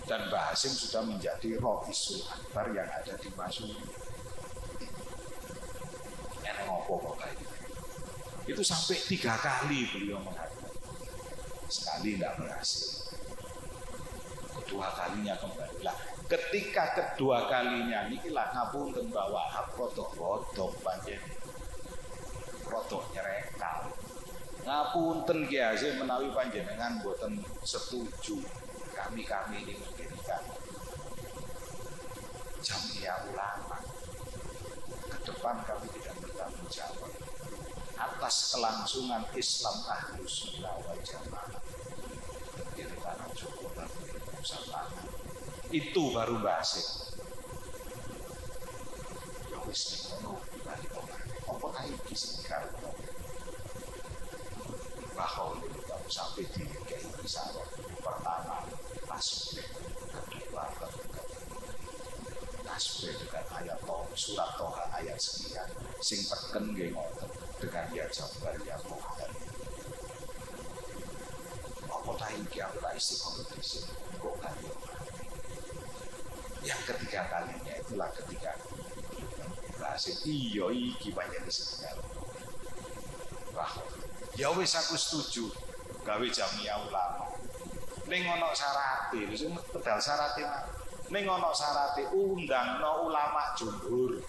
dan Mbah Hasim sudah menjadi Roisul Akbar yang ada di Masuri. Enak ngopo kok kayak gitu. Itu sampai 3 kali beliau menghadap. Sekali tidak berhasil. Kedua kalinya kembali. Lah, ketika kedua kalinya nikilah ngapunten Mbah Wahab rodok-rodok panjen. Rodok nyerekal. Ngapunten Ki Hasim menawi panjenengan boten setuju kami ini mendirikan Jam'iyah Ulama. Ke depan kami tidak bertanggung jawab atas kelangsungan Islam Ahlus Sunnah wal Jamaah di tanah Joko dan Nusantara. Itu baru Mbah Hasim. Ya wis ngono bali apa ta iki sing karo bahwa kamu sampai di kayak Isyarat pertama tasbih, kedua tasbih dengan ayat surat Toha ayat sekian sing peken nggih ngoten dengan ya Jabar ya Muhammad. Apa ta iki aku tak istiqomah dhisik kok kan. Yang ketiga kalinya itulah ketika Hasim iya iki banyak sekian. Bahwa ya wis aku setuju gawe Jam'iyah Ulama. Ning ana syarate, lho sing pedal syarate. Ning ana syarate undangno ulama jumhur.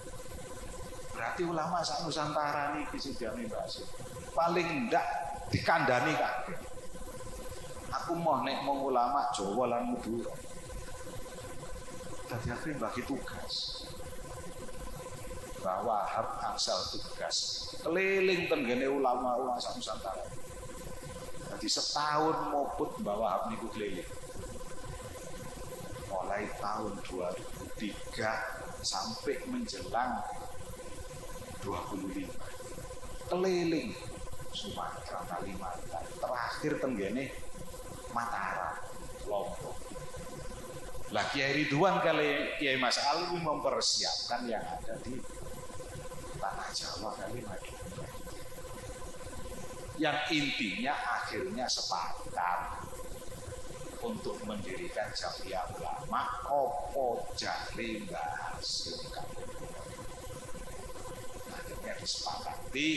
Berarti ulama sak Nusantara niki sing diame Mbah Hasim. Paling ndak dikandani kabeh. Aku mau nek mung ulama Jawa lan Madura. Dadi akhire bagi tugas. Bahwa Wahab angsal tugas keliling tenggene ulama-ulama sak Nusantara. Jadi setahun moput Mbah Wahab niku keliling. Mulai tahun 2003 sampai menjelang 25. Keliling Sumatera, Kalimantan, terakhir tenggene Mataram, Lombok. Lah Kiai Ridwan kali Kiai Mas Alwi mempersiapkan yang ada di tanah Jawa kali Madura. Yang intinya akhirnya sepakat untuk mendirikan Jam'iyah Ulama opo jare Mbah Hasim. Akhirnya disepakati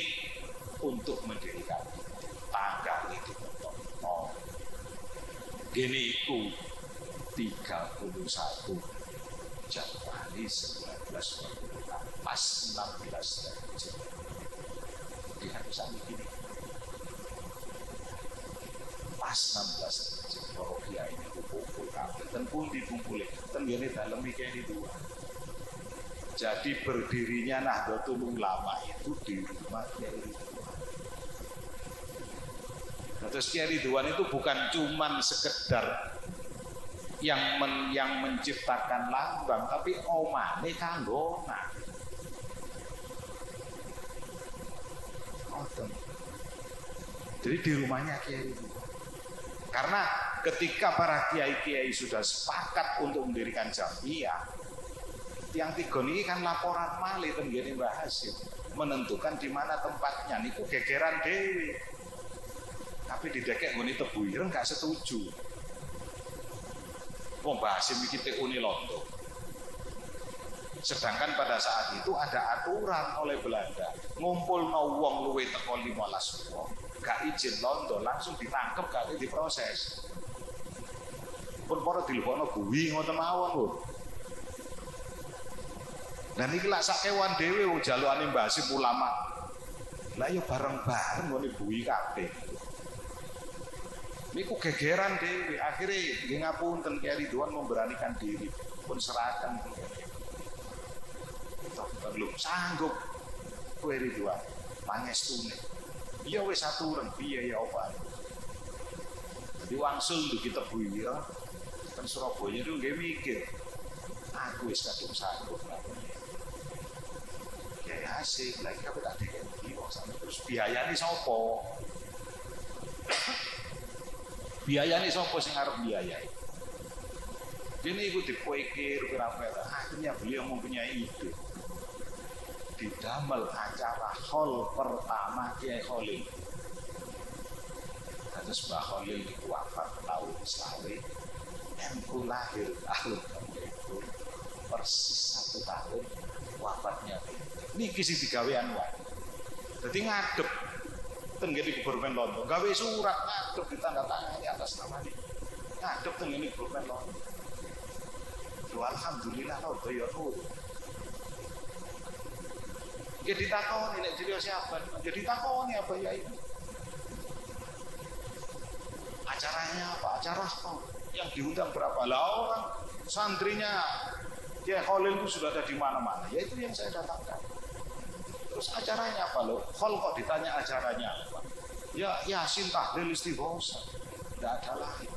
untuk mendirikan tanggal itu Gini iku 31 Januari 1926 pas 16 derajat. Di hari sami gini pas 16 derajat para kiai ini kumpul kabeh ten pun dikumpulin ten ngene dalem iki dua. Jadi berdirinya Nahdlatul Ulama itu di rumah Kiai Ridwan. Nah, terus Kiai Ridwan itu bukan cuman sekedar yang menciptakan lambang, tapi omane kanggona. Jadi di rumahnya Kiai Ridwan. Karena ketika para kiai-kiai sudah sepakat untuk mendirikan jamiah, yang tiga ini kan laporan malih tenggene Mbah Hasim menentukan di mana tempatnya niku gegeran dewi. Tapi didekek ngene Tebu Ireng gak setuju. Wong Mbah Hasim iki TU-ne Londo. Sedangkan pada saat itu ada aturan oleh Belanda, ngumpulno wong luwih teko 15 wong, gak izin Londo langsung ditangkep gak diproses. Pun para dilebokno buwi ngoten mawon lho. Dan iki lak sak kewan dhewe jalukane Mbah Hasim ulama. Lah ya bareng-bareng ngene buwi kabeh. Niku gegeran dhewe, akhire nggih ngapunten Kiai Ridwan memberanikan diri, pun serahkan belum sanggup Kiai Ridwan pangestune. Ya wis aturan piye ya apa. Jadi wangsul dugi Tebu ya. Kan Surabaya itu nggih mikir. Aku wis kadung sanggup ngene. Ya asik, lagi aku tak dikeki wong sampe terus biayane sapa? Biayane sapa sing arep biayai? Dene iku dipikir pira-pira. Akhirnya beliau mempunyai ide. Didamel acara hall pertama Kiai Khalil. Terus Mbah Khalil iku wafat tahun 20. MU lahir tahun itu persis 1 tahun wafatnya. Niki sing digawean wae. Dadi ngadep ten ngene Gubernur Londo, gawe surat ngadep ditandatangani atas nama ini. Ngadep ten ngene Gubernur Londo. Alhamdulillah Londo ya nurut. Ya ditakoni nek jadi siapa? Ya ditakoni apa ya ini? Acaranya apa? Acara apa? Yang diundang berapa? Lah orang santrinya ya Khalil itu sudah ada di mana-mana. Ya itu yang saya datangkan. Terus acaranya apa loh? Kalau kok ditanya acaranya apa? Ya Yasin tahlil istighosa. Tidak ada lain.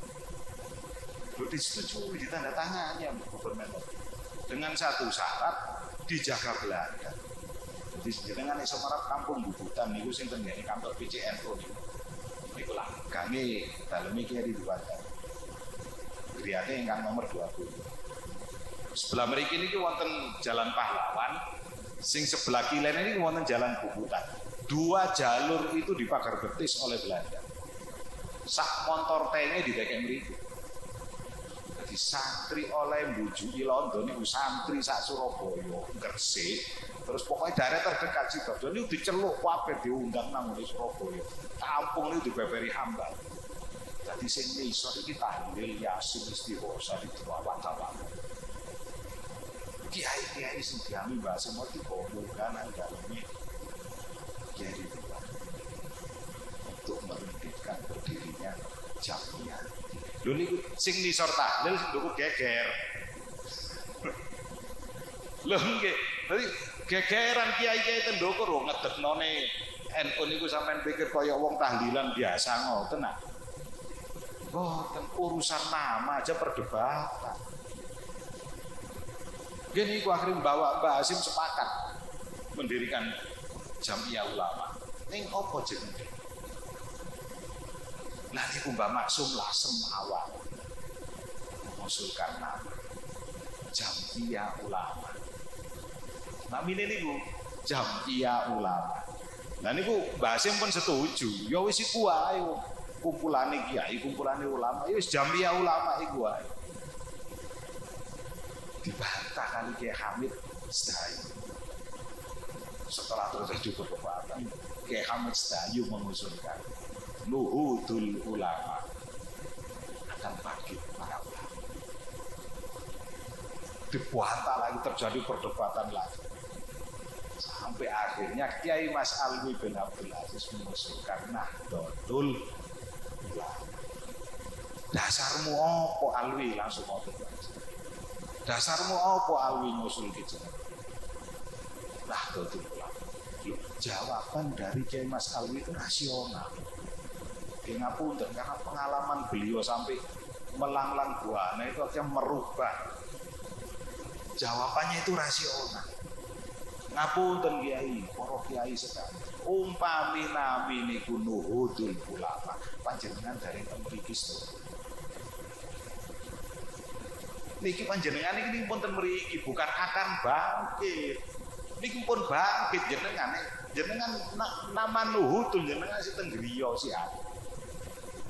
Loh disetujui ditandatangani ya Gubernur. Dengan satu syarat dijaga Belanda. Jadi dengan iso marap kampung Bubutan niku sing tenggene kantor PCNU niku lah gange daleme Kiai Ridwan. Griyane ingkang nomor 20. Sebelah mriki niki wonten Jalan Pahlawan, sing sebelah kilen ini wonten Jalan Bubutan. 2 jalur itu dipagar betis oleh Belanda. Sak montor tenge didekek mriki. Jadi santri oleh mbujuki Londo niku santri sak Surabaya, Gresik. Terus pokoknya daerah terdekat Sidoarjo ini diceluk kabeh diundang nang Surabaya. Kampung ini dibeberi hamba. Jadi sing iso iki tahlil Yasin istighosa diwawan-tawan. Kiai-kiai sing diami bahasa mau dikomukan nang daleme Kiai Ridwan untuk merenditkan berdirinya jamiah. Lho niku sing nisor tahlil sing ndukut geger. Lho nggih, dadi gegeran kiai-kiai ten ndoko ro ngedeknone NU niku sampean pikir kaya wong tahlilan biasa ngoten nah. Boten urusan nama aja perdebatan. Gini ku akhirnya bawa Mbah Hasim sepakat mendirikan Jamiah Ulama. Ning apa jenenge? Lah niku Mbah Maksum Lasem awal mengusulkan nama Jamiah Ulama. Namine niku Jamiah Ulama. Lah niku Mbah Hasim pun setuju. Ya wis iku wae kumpulane kiai, kumpulane ulama. Ya wis Jamiah Ulama iku wae. Dibantah kali Kiai Hamid Sedayu. Setelah terjadi perdebatan, Kiai Hamid Sedayu mengusulkan Nuhudul Ulama. akan bangkit para ulama. Dibantah lagi, terjadi perdebatan lagi. Sampai akhirnya Kiai Mas Alwi bin Abdul Aziz mengusulkan Nahdlatul Ulama. Dasarmu apa Alwi? Langsung ngotot. Dasarmu apa Alwi ngusul gitu? Nahdlatul Ulama. Jawaban dari Kiai Mas Alwi itu rasional. Dia ngapunten karena pengalaman beliau sampai melanglang buana itu akhirnya merubah. Jawabannya itu rasional. Ngapunten Kiai, para kiai sekali. Umpami nami niku nuhudul ulama, panjenengan dari mriki sedaya. Niki panjenengan iki punten mriki bukan akan bangkit. Niki pun bangkit jenengan nama nuhudul jenengan sing teng griya sih.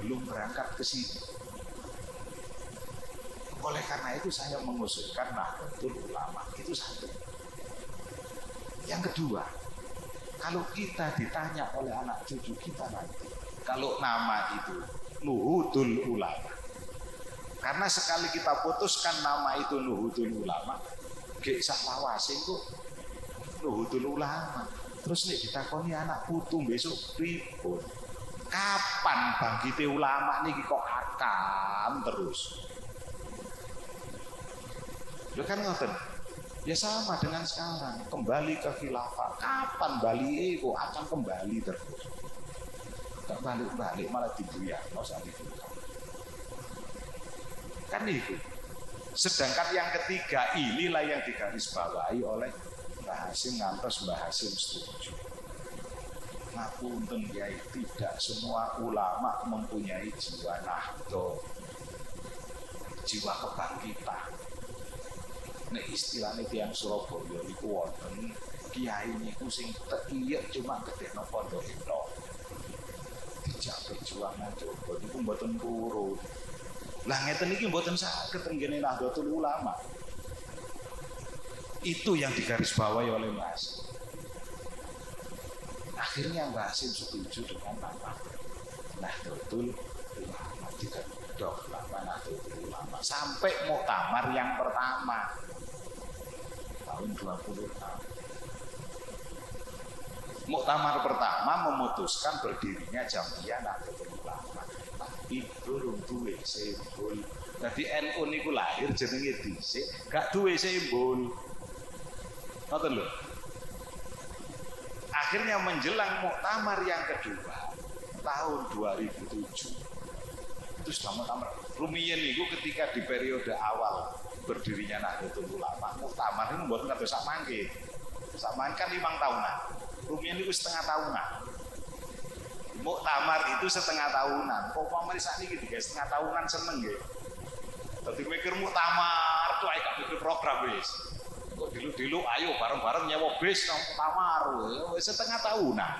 Belum berangkat ke sini. Oleh karena itu saya mengusulkan Nahdlatul Ulama. Itu satu. Yang kedua, kalau kita ditanya oleh anak cucu kita nanti, kalau nama itu Nuhudul Ulama, karena sekali kita putuskan nama itu Nuhudul Ulama, gek sak lawase kok Nuhudul Ulama. Terus nih ditakoni anak putu besok pripun? Kapan bangkite ulama niki kok akan terus? Ya kan ngoten. Ya sama dengan sekarang, kembali ke khilafah. Kapan bali kok akan kembali terus? Tak balik-balik malah dibuyar, enggak usah dibuyar. Kan itu. Sedangkan yang ketiga inilah yang digarisbawahi oleh Mbah Hasim ngantos Mbah Hasim setuju. Ngapunten Kiai, tidak semua ulama mempunyai jiwa nahdha, jiwa kebangkitan. Nek istilahnya tiyang Surabaya niku wonten kiai niku sing tekiyek cuma gedhekno pondoke tok. Dijak perjuangan coba niku mboten turun. Lah ngeten iki mboten saged tenggene Nahdlatul Ulama. Itu yang digarisbawahi oleh Mas. Akhirnya Mbah Hasim setuju dengan nama Nahdlatul Ulama, digodhog nama Nahdlatul Ulama sampai muktamar yang pertama tahun 26. Muktamar pertama memutuskan berdirinya Jamiyah Nahdlatul Ulama, tapi durung duwe simbol. Dadi NU niku lahir jenenge dhisik, gak duwe simbol. Ngoten lho. Akhirnya menjelang muktamar yang kedua tahun 2007 itu sudah muktamar. Rumiyin niku ketika di periode awal berdirinya Nahdlatul Ulama, muktamar itu mboten kados sak mangke. Sak mangke kan 5 tahunan. Rumiyin niku setengah tahunan. Muktamar itu setengah tahunan. Kok pamrih sakniki digawe setengah tahunan seneng nggih. Dadi mikir muktamar tuh ae gak mikir program wis. Kok dilu-dilu ayo bareng-bareng nyewa bis nang muktamar wis setengah tahunan.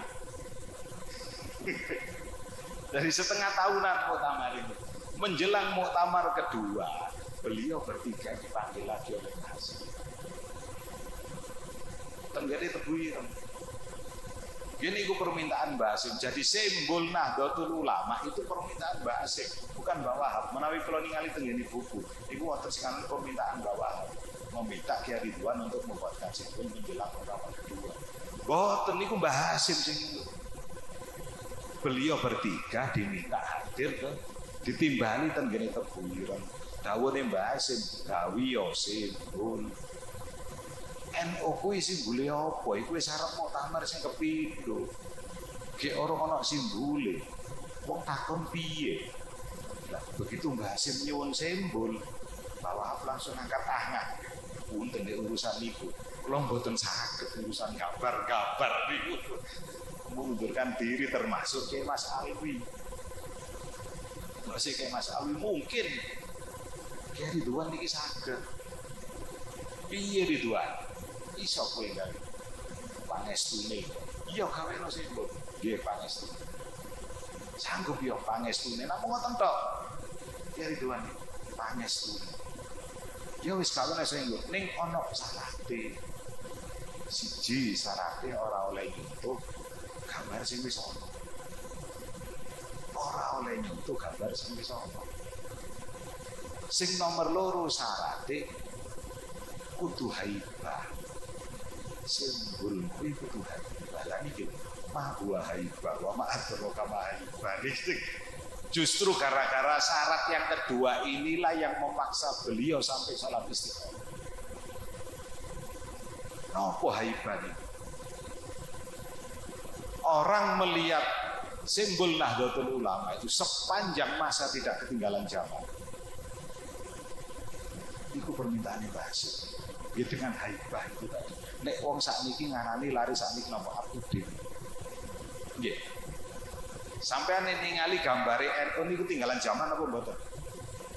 Dari setengah tahunan muktamar ini. Menjelang muktamar kedua, beliau bertiga dipanggil lagi oleh Hasim. Tenggene tebuireng. Gini itu permintaan Mbah Hasim. Jadi simbol Nahdlatul Ulama itu permintaan Mbah Hasim, bukan Mbah Wahab. Menawi kula ningali tenggene buku, iku wonten sing permintaan Mbah Wahab. Meminta Kiai Ridwan untuk membuatkan simbol menjelang muktamar kedua. Boten niku Mbah Hasim sing beliau bertiga diminta hadir ke ditimbali tenggene tebuireng. Dawuhe Mbah Hasim, gawi yo simbol. NU kuwi simbole apa? Iku wis arep muktamar sing kepindho. Gek ora ana simbole. Wong takon piye? Lah begitu Mbah Hasim nyuwun simbol, Mbah langsung angkat tangan. Punten nek urusan niku. Kula mboten saged urusan kabar-kabar niku. Mengundurkan diri termasuk Kiai Mas Alwi. Masih Kiai Mas Alwi mungkin Kiai Ridwan niki saged. Piye Ridwan? Iso kowe gawe pangestune. Iya gaweno simbol. Nggih pangestune. Sanggup yo pangestune. Namung ngoten tok. Kiai Ridwan pangestune. Ya wis kawene simbol ning ana syarate. Siji syarate ora oleh nyentuh gambar sing wis ana. Ora oleh nyentuh gambar sing wis ana. Sing nomor loro syarate kudu haibah. Simbol kuwi kudu haibah. Lah niki ma huwa haibah wa ma adraka ma haibah. Justru gara-gara syarat yang kedua inilah yang memaksa beliau sampai salat istiqomah. Napa haibah ini? Orang melihat simbol Nahdlatul Ulama itu sepanjang masa tidak ketinggalan zaman. Iku permintaan bahasa. Ya dengan haibah itu tadi. Nek wong sakniki ngarani lari sakniki napa Abudin. Nggih. Sampeyan ningali gambare NU niku ketinggalan zaman apa mboten?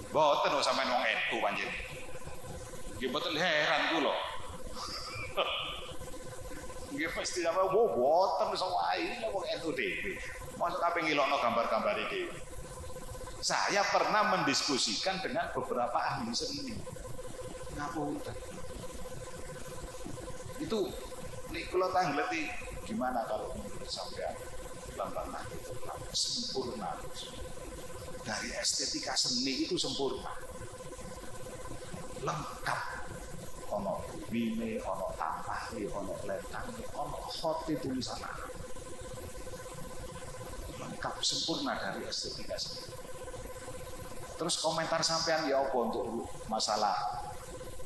Mboten kok sampeyan wong NU pancen. Nggih mboten heran kula. Nggih pasti apa mboten iso wae wong NU dhewe. Mosok ape ngilokno gambar-gambar iki. Saya pernah mendiskusikan dengan beberapa ahli seni. Ngapunten. Itu nek kula tangleti gimana kalau menurut sampean lambang Nahdlatul Ulama sempurna. Dari estetika seni itu sempurna. Lengkap. Ono bine, ono tampah, ono lentang, ono khote tulisan Arab. Lengkap sempurna dari estetika seni. Terus komentar sampean ya apa untuk masalah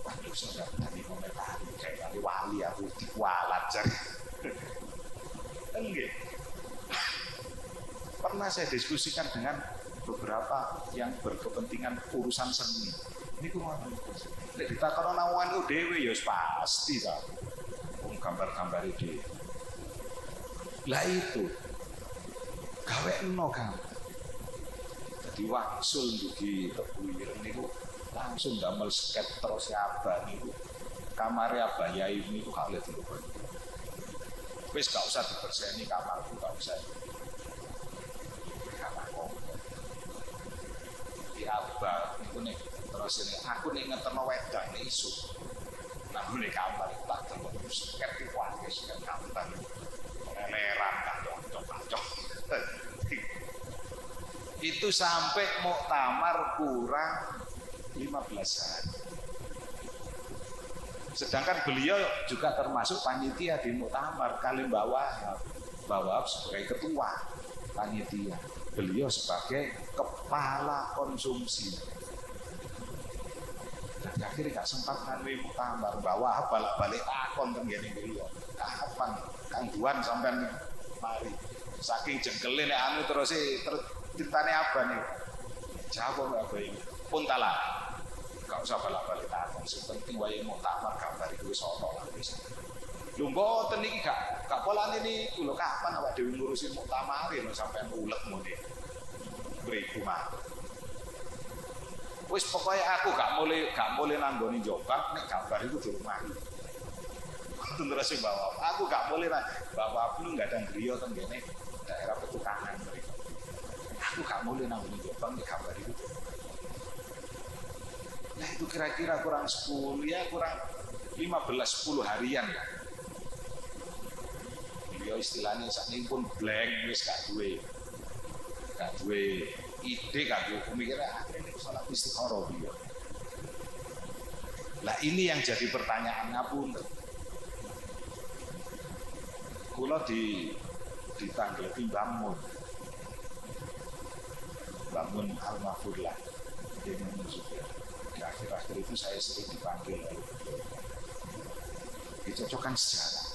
waduh sudah tadi komentar kayak kali wali aku dikualat cari. Enggak. Pernah saya diskusikan dengan beberapa yang berkepentingan urusan seni. Ini kumaha? Nek ditakono nawan dhewe ya pasti ta. Wong gambar-gambar dhewe. Lah itu gawekno kan. Jadi wangsul dugi tebuir niku langsung damel sket terus abah niku. Kamare abah yai niku kalih dilebet. Wis gak usah diberseni kamarku, gak usah. Kamarku. Di abah niku nek terus ini aku nek ngeterno wedang isu. Nah nek kamar tak delok sket iku akeh sket kamar. Leran kacok-kacok. Itu sampai muktamar kurang 15 hari. Sedangkan beliau juga termasuk panitia di muktamar kali Mbak Wahab sebagai ketua panitia. Beliau sebagai kepala konsumsi. Dan akhirnya gak sempat nganwi muktamar. Mbak Wahab balik-balik takon tenggene beliau. Kapan Kang Duan sampean mari. Saking jengkelin anu terus ceritane apa nih? Jawab apa ini? Puntala. Gak usah balik-balik takon. Sepenting wae muktamar gambar itu wis ono lah wis. Lho mboten iki gak polane niku lho kapan awak dhewe ngurusin muktamar lho sampean ulet ngene. Beriku mah. Wis pokoke aku gak boleh nanggoni Jombang nek gambar itu di rumah. Terus bawa. Aku gak boleh bawa lu enggak ada griya teng kene daerah petukangan mereka. Aku gak boleh nanggoni Jombang nek gambar itu. Nah itu kira-kira kurang 10 ya kurang 15-10 harian ya. Beliau istilahnya saat ini pun blank wis gak duwe ide gak duwe pemikiran ini salat istikharah beliau. Lah ini yang jadi pertanyaan ngapunten. Kula ditanggleti bangun Al-Mahfudlah di Indonesia. Di akhir-akhir itu saya sering dipanggil oleh beliau. Dicocokkan sejarah.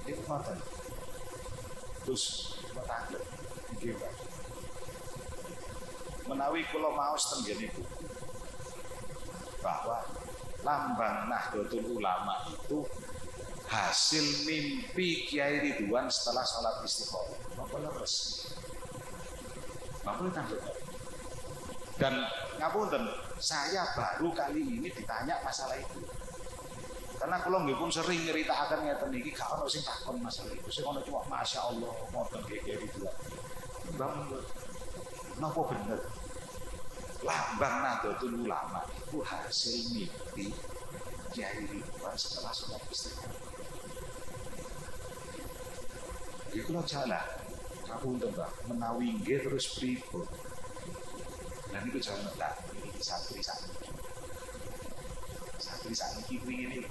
Itu ngoten. Terus metanglet nggih Pak. Menawi kula maos tenggene buku bahwa lambang Nahdlatul Ulama itu hasil mimpi Kiai Ridwan setelah sholat istiqomah. Napa leres? Napa tanglet? Dan ngapunten, saya baru kali ini ditanya masalah itu. Karena kalau nggih pun sering nyritakaken ngeten iki gak ono sing takon masalah itu. Sing ono cuma masyaallah ngoten Kiai Ridwan. Bang napa bener? Lambang Nahdlatul Ulama itu hasil mimpi Kiai Ridwan setelah sholat istiqomah. Iki kula jalan, ngapunten Mbak, menawi nggih terus pripun? Dan itu jangan tak ini santri sakniki. Santri sakniki kuwi ngene.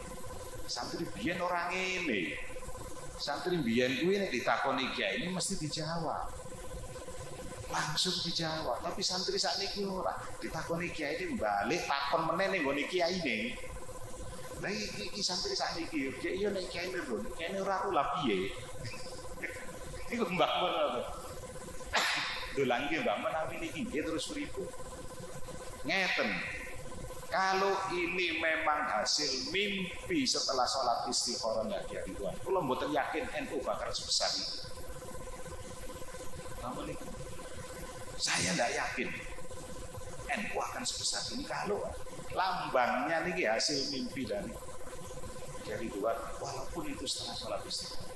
Santri biyen ora ngene. Santri biyen kuwi nek ditakoni kiai ini mesti dijawab. Langsung dijawab, tapi santri sakniki ora. Ditakoni kiai ini balik takon meneh ning nggone kiai ini. Lah iki santri sakniki kiai yo nek kiai lho, kiai ora ora piye. Iku mbak ngono. Dolan nggih Mbak menawi niki nggih terus pripun? Ngeten. Kalau ini memang hasil mimpi setelah sholat istikharah ya Ridwan, kula mboten yakin NU bakal sebesar itu. Namun saya tidak yakin NU akan sebesar ini kalau lambangnya niki hasil mimpi dari Ridwan, walaupun itu setelah sholat istikharah.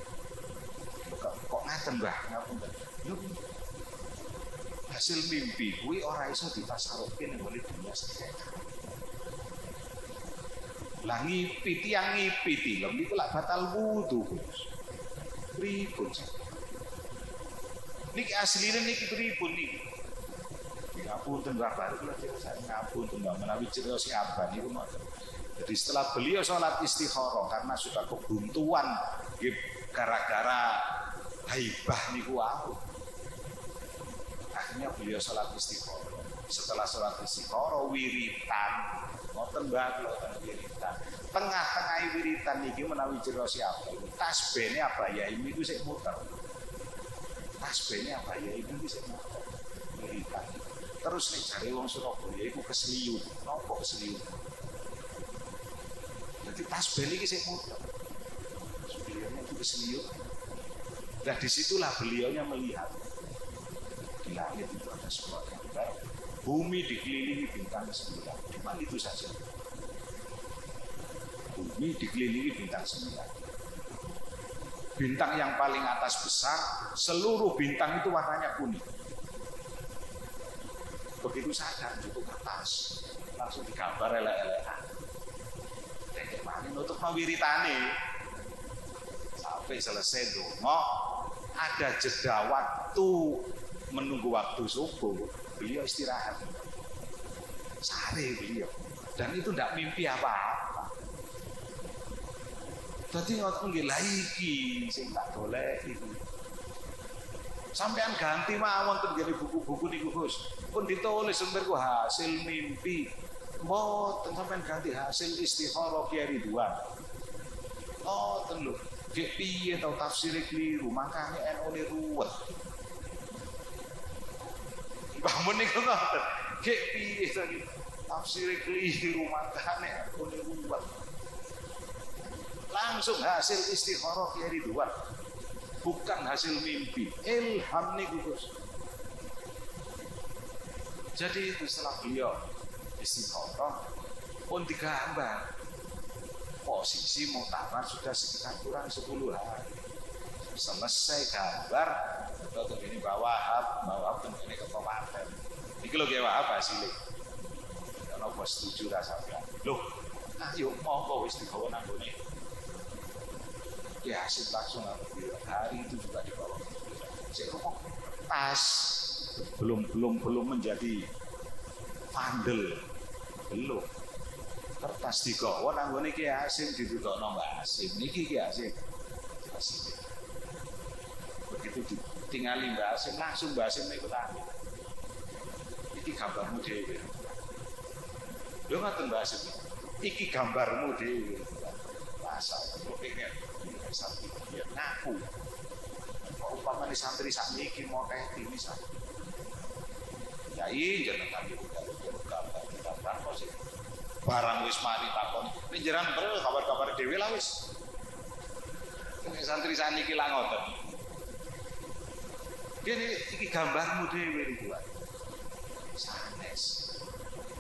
Kok ngaten Mbah? Ngapunten. Hasil mimpi kuwi ora iso ditasarufke ning dunia sedaya. Lah ngipiti yang ngipiti lho niku lak batal wudu, Gus. Pripun sih? Niki asline niki pripun niki? Ngapunten Mbah Baru kula saya ngapunten Mbah menawi cerita sing abad niku ngoten. Jadi setelah beliau sholat istikharah karena sudah kebuntuan gara-gara haibah niku wau. Akhirnya beliau sholat istikharah. Setelah sholat istikharah wiritan, ngoten Mbah ngoten wiritan. Tengah-tengah wiritan niki menawi jero siapa? Tasbihne abaya ini ku sik muter. Tasbihne abaya ini ku sik muter. Wiritan. Terus nek jare wong Surabaya iku kesliyut. Napa kesliyut? Jadi tasbih niki sik muter. Beliaunya itu kesliyut. Dan disitulah beliaunya melihat di langit itu ada sebuah gambar bumi dikelilingi bintang 9. Cuma itu saja. Bumi dikelilingi bintang 9. Bintang yang paling atas besar, seluruh bintang itu warnanya kuning. Begitu sadar cukup atas, langsung digambar elek-elekan. Kayak mana nutup mawiritane sampai selesai dongo, ada jeda waktu menunggu waktu subuh, beliau istirahat. Sare beliau. Dan itu tidak mimpi apa-apa. Jadi ngoten nggih lha iki sing tak golek iku. Sampean ganti mawon ten ngene buku-buku niku Gus. Pun ditulis sumberku hasil mimpi. Mboten sampean ganti hasil istikharah Kiai Ridwan. Oh, ten lho. Gek piye tau tafsir keliru, makane NU ne ruwet. Bangun niku ngoten. Gek piye tadi tafsir keliru, makane NU ne ruwet. Langsung hasil istikharah Kiai Ridwan. Bukan hasil mimpi. Ilham niku Gus. Jadi itu setelah beliau istikharah pun digambar. Posisi muktamar sudah sekitar kurang 10 hari. Selesai gambar, atau ini bawa ini ke kabupaten. Iki lho Kiai Wahab hasilnya. Kalau bos setuju rasanya. Loh, ayo monggo wis digawa nang ngene. Ya hasil langsung hari itu juga dibawa. Saya kok tas belum menjadi vandel, belum. Kertas digawa nang ngene Ki Hasim ditutokno Mbak Hasim. Niki Ki Hasim. Begitu ditingali Mbak Hasim langsung Mbak Hasim niku tanya. Iki gambarmu dhewe. Lho ngoten Mbak Hasim. Iki gambarmu dhewe. Masa kok pengen santri dia ngaku. Kok umpamane santri sakniki mau kayak ini santri. Yai jenengan iki gambar kok sih. Barang wis mari takon. Pinjeran perlu kabar-kabar dhewe lah wis. Nek santri saniki lak ngoten. Kene iki gambarmu dhewe iki, Pak. Sanes.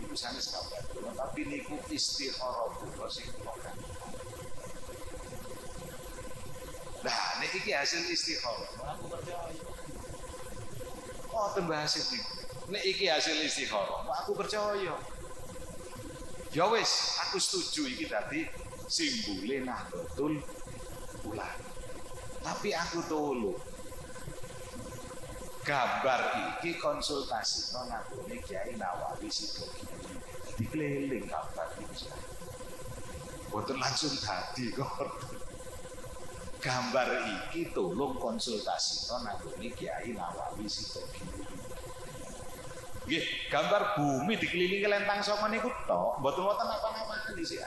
Iku sanes gambar. Tapi niku istikharah kula sing kula. Nah, nek iki hasil istikharah, aku percaya. Oh, tambah hasil iki. Nek iki hasil istikharah, aku percaya. Ya wis, aku setuju iki dadi simbole Nahdlatul Ulama. Tapi aku tolong. gambar iki konsultasi nggone Kiai Nawawi Sidogiri. Dadi keliling gambar iki. Boten langsung dadi kok. Gambar iki tolong konsultasi nggone Kiai Nawawi Sidogiri. Nggih, gambar bumi dikelilingi lentang saka niku tok, mboten-mboten apa-apa sih.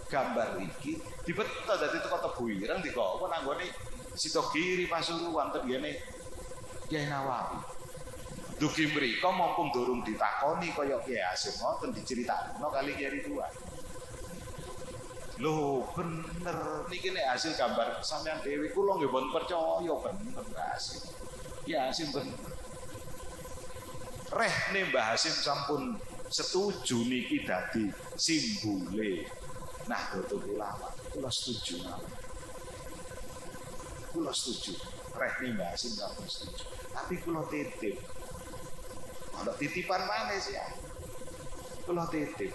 Gambar iki dibeto dadi teko Tebu Ireng digawa nang nggone Sidogiri Pasuruan ten ngene Kiai Nawawi. Dugi mriko mumpung durung ditakoni kaya Kiai Hasyim ngoten diceritakno kali Kiai Ridwan. Lho bener niki nek hasil gambar sampean dhewe kula nggih mboten percaya bener Hasyim. Ya Hasyim bener. Rehne Mbah Hasyim sampun setuju niki dadi simbole Nahdlatul Ulama. Kula setuju mawon. Kula setuju. Rehne Mbah Hasyim sampun setuju. Tapi kula titip. Ana titipan maneh sih. Kula titip.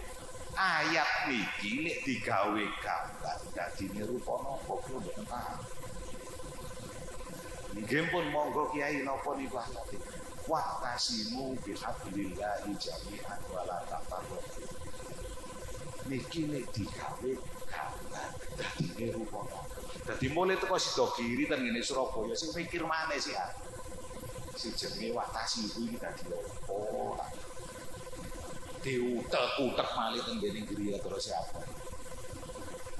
Ayat niki nek digawe gambar dadine rupa napa kula mboten paham. Nggih pun monggo Kiai napa niku ayate. Waqtasimu bihablillahi jami'an wa la tafarraqu. Niki nek digawe gambar dadine rupa napa. Dadi mulai teko Sidogiri ten ngene Surabaya sing mikir maneh sih. Si jenenge Waqtasimu iki dadi opo? Diutek-utek malih ten ngene griya terus apa.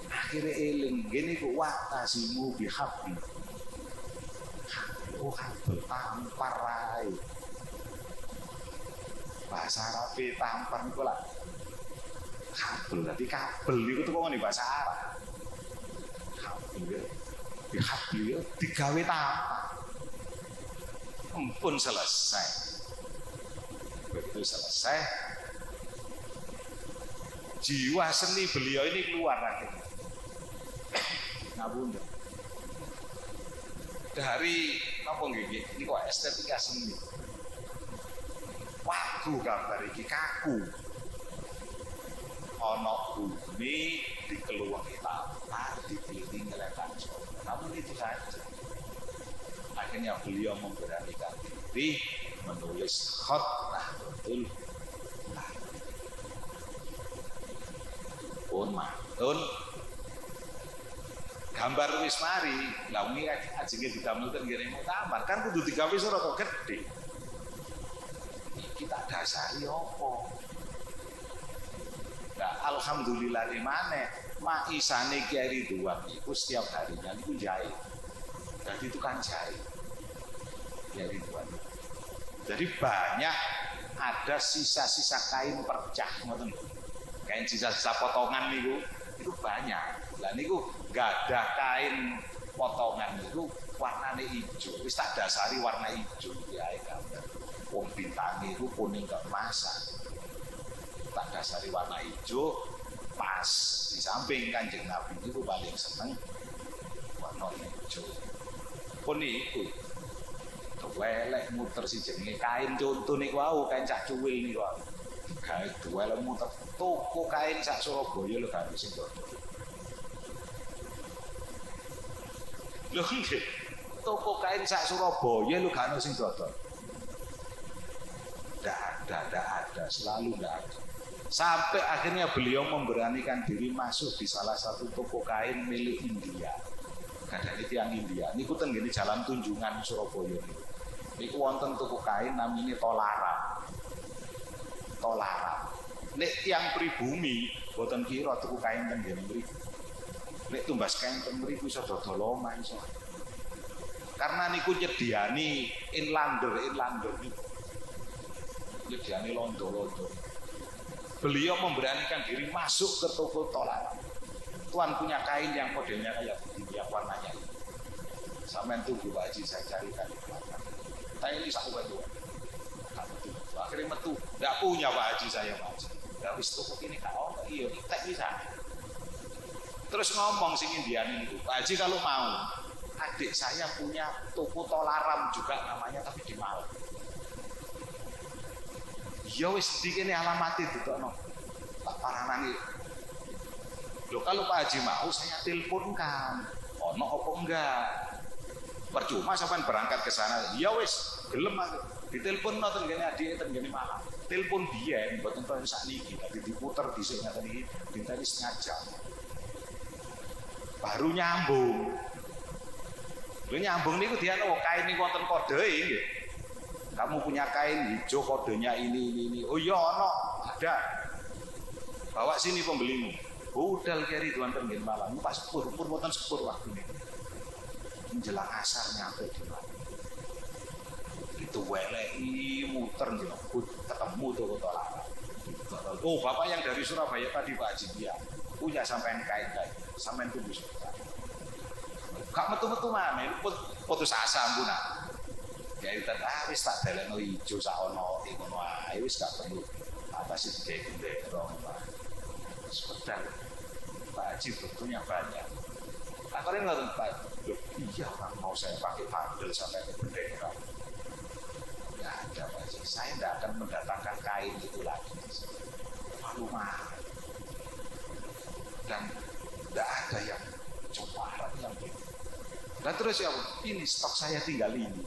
Akhire eling ngene ku Waqtasimu bihabli. Oh, kabel tampar ae. Bahasa Arab tampar niku lak kabel, dadi kabel niku tuh kok bahasa Arab. Kabel bihabli digawe tampar. Ampun selesai. Begitu selesai, jiwa seni beliau ini keluar akhirnya. Ngabundut. Dari apa nggih ini kok estetika seni. Wagu gambar iki kaku. Ana bumi dikeluwangi tampar dikelilingi lentang soko. Namun itu saja. Akhirnya beliau memberanikan diri menulis khat Nahdlatul Ulama. Pun mantun gambar wis mari, lha wingi ajenge didamel ten ngene muktamar kan kudu digawe surata gedhe. Iki tak dasari apa? Nah, alhamdulillah maneh maisane Kiai Ridwan iku setiap harinya niku jahit. Jadi tukang jahit. Kiai Ridwan. Jadi banyak ada sisa-sisa kain percah ngoten. Kain sisa-sisa potongan niku itu banyak. Lah niku gak ada kain potongan niku warnane ijo. Wis tak dasari warna ijo ya gambar. Wong bintange iku kuning keemasan. Tak dasari warna ijo pas di samping Kanjeng Nabi niku paling seneng warna ijo. Pun iku welek muter si jenenge kain contoh niku wau kain cak cuwil niku wau. Gawe welek muter toko kain sak Surabaya lho gak sing dodol. Lho nggih, toko kain sak Surabaya lho gak ono sing dodol. Nggak ada, selalu nggak ada. Sampai akhirnya beliau memberanikan diri masuk di salah satu toko kain milik India. Kadang itu yang India. Niku ten gini Jalan Tunjungan Surabaya niku. Niku wonten toko kain namanya Tolaram. Nek tiang pribumi boten kira tuku kain ten ngene mriku. Nek tumbas kain ten mriku iso dodol omah iso. Karena niku nyediani inlander niku. Nyediani londo-londo. Beliau memberanikan diri masuk ke toko Tolaram. Tuan punya kain yang modelnya kayak begini, yang warnanya ini. Sampeyan tunggu Pak Haji, saya carikan di belakang. Tanya ini satu kedua. Akhirnya metu, nggak punya Pak Haji saya Pak Haji. Nggak wis toko ini kau, iya kita bisa. Terus ngomong sing Indian ini, Pak Haji kalau mau, adik saya punya toko Tolaram juga namanya tapi di Malang. Ya wis dikene alamate ditokno. Tak paranane. Loh kalau Pak Haji mau saya teleponkan. Ono apa enggak? Percuma sampean berangkat ke sana. Ya wis, gelem aku. Ditelepon nonton gini adik ten gini malam. Telepon dia mboten kaya sakniki. Tadi diputer dhisik ngaten iki dinteni setengah jam. Baru nyambung. Lho nyambung niku dianu kain niku wonten kodhe nggih. Kamu punya kain hijau kodenya ini. Oh iya ono, ada. Bawa sini pembelimu. Budal kiri tuan tenggin malam. Pas sepur wonten sepur waktu ini. Menjelang asar nyampe di mana. Itu welei muter nih, ketemu tuh tolaran. Oh bapak yang dari Surabaya tadi Pak Haji dia punya sampean kain-kain, sampean tunggu sebentar. Gak metu-metu mana, putus asa ampuna. Ya itu wis tak delekno ijo sak ono ngono ae wis gak perlu apa sih dikek-dikek sebentar. Pak Haji butuhnya banyak. Akhirnya nggak Pak, iya orang mau saya pakai bandel sampai ke bendera. Ya ada Pak Haji, saya tidak akan mendatangkan kain itu lagi. Malu mahal. Dan tidak ada yang cobaran yang itu. Dan terus ya ini stok saya tinggal ini.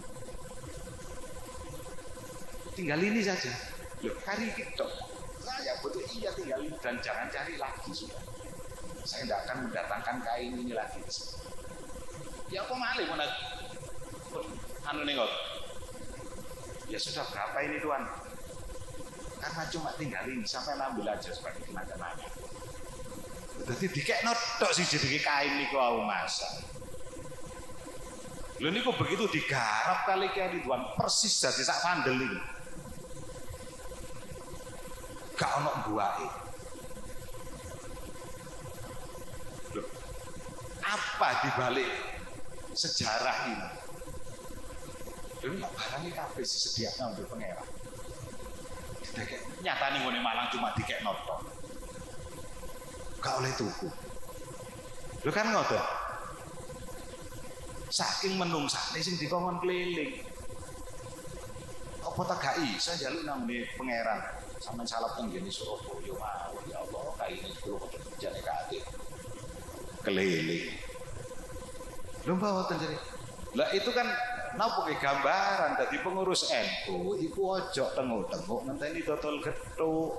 Tinggal ini saja. Loh, hari itu saya butuh iya tinggal ini dan jangan cari lagi sudah. Saya tidak akan mendatangkan kain ini lagi. Ya apa malih pun anu nengok. Ya sudah berapa ini tuan? Karena cuma tinggal ini sampai ambil aja sebagai kenang-kenangan. Jadi dikek notok sih jadi kain niku aku masak. Lho niku begitu digarap kali kali tuan persis jadi sak pandel itu. Gak ono buake. Apa dibalik sejarah ini? Ini barangnya kabeh disediakan untuk pangeran. Nyata nih ngene Malang cuma dikek noto. Gak oleh tuku. Lho kan ngoten. Saking menungsane sing dikongkon keliling. Apa tak gak iso njaluk nang pangeran. Sampeyan salap teng ngene Surabaya mawon ya Allah kaine kula kok jane kate. Keliling. Lomba wonten jare. Lah itu kan napa ke gambaran dadi pengurus NU iku ojo tengok-tengok ngenteni dodol gethuk.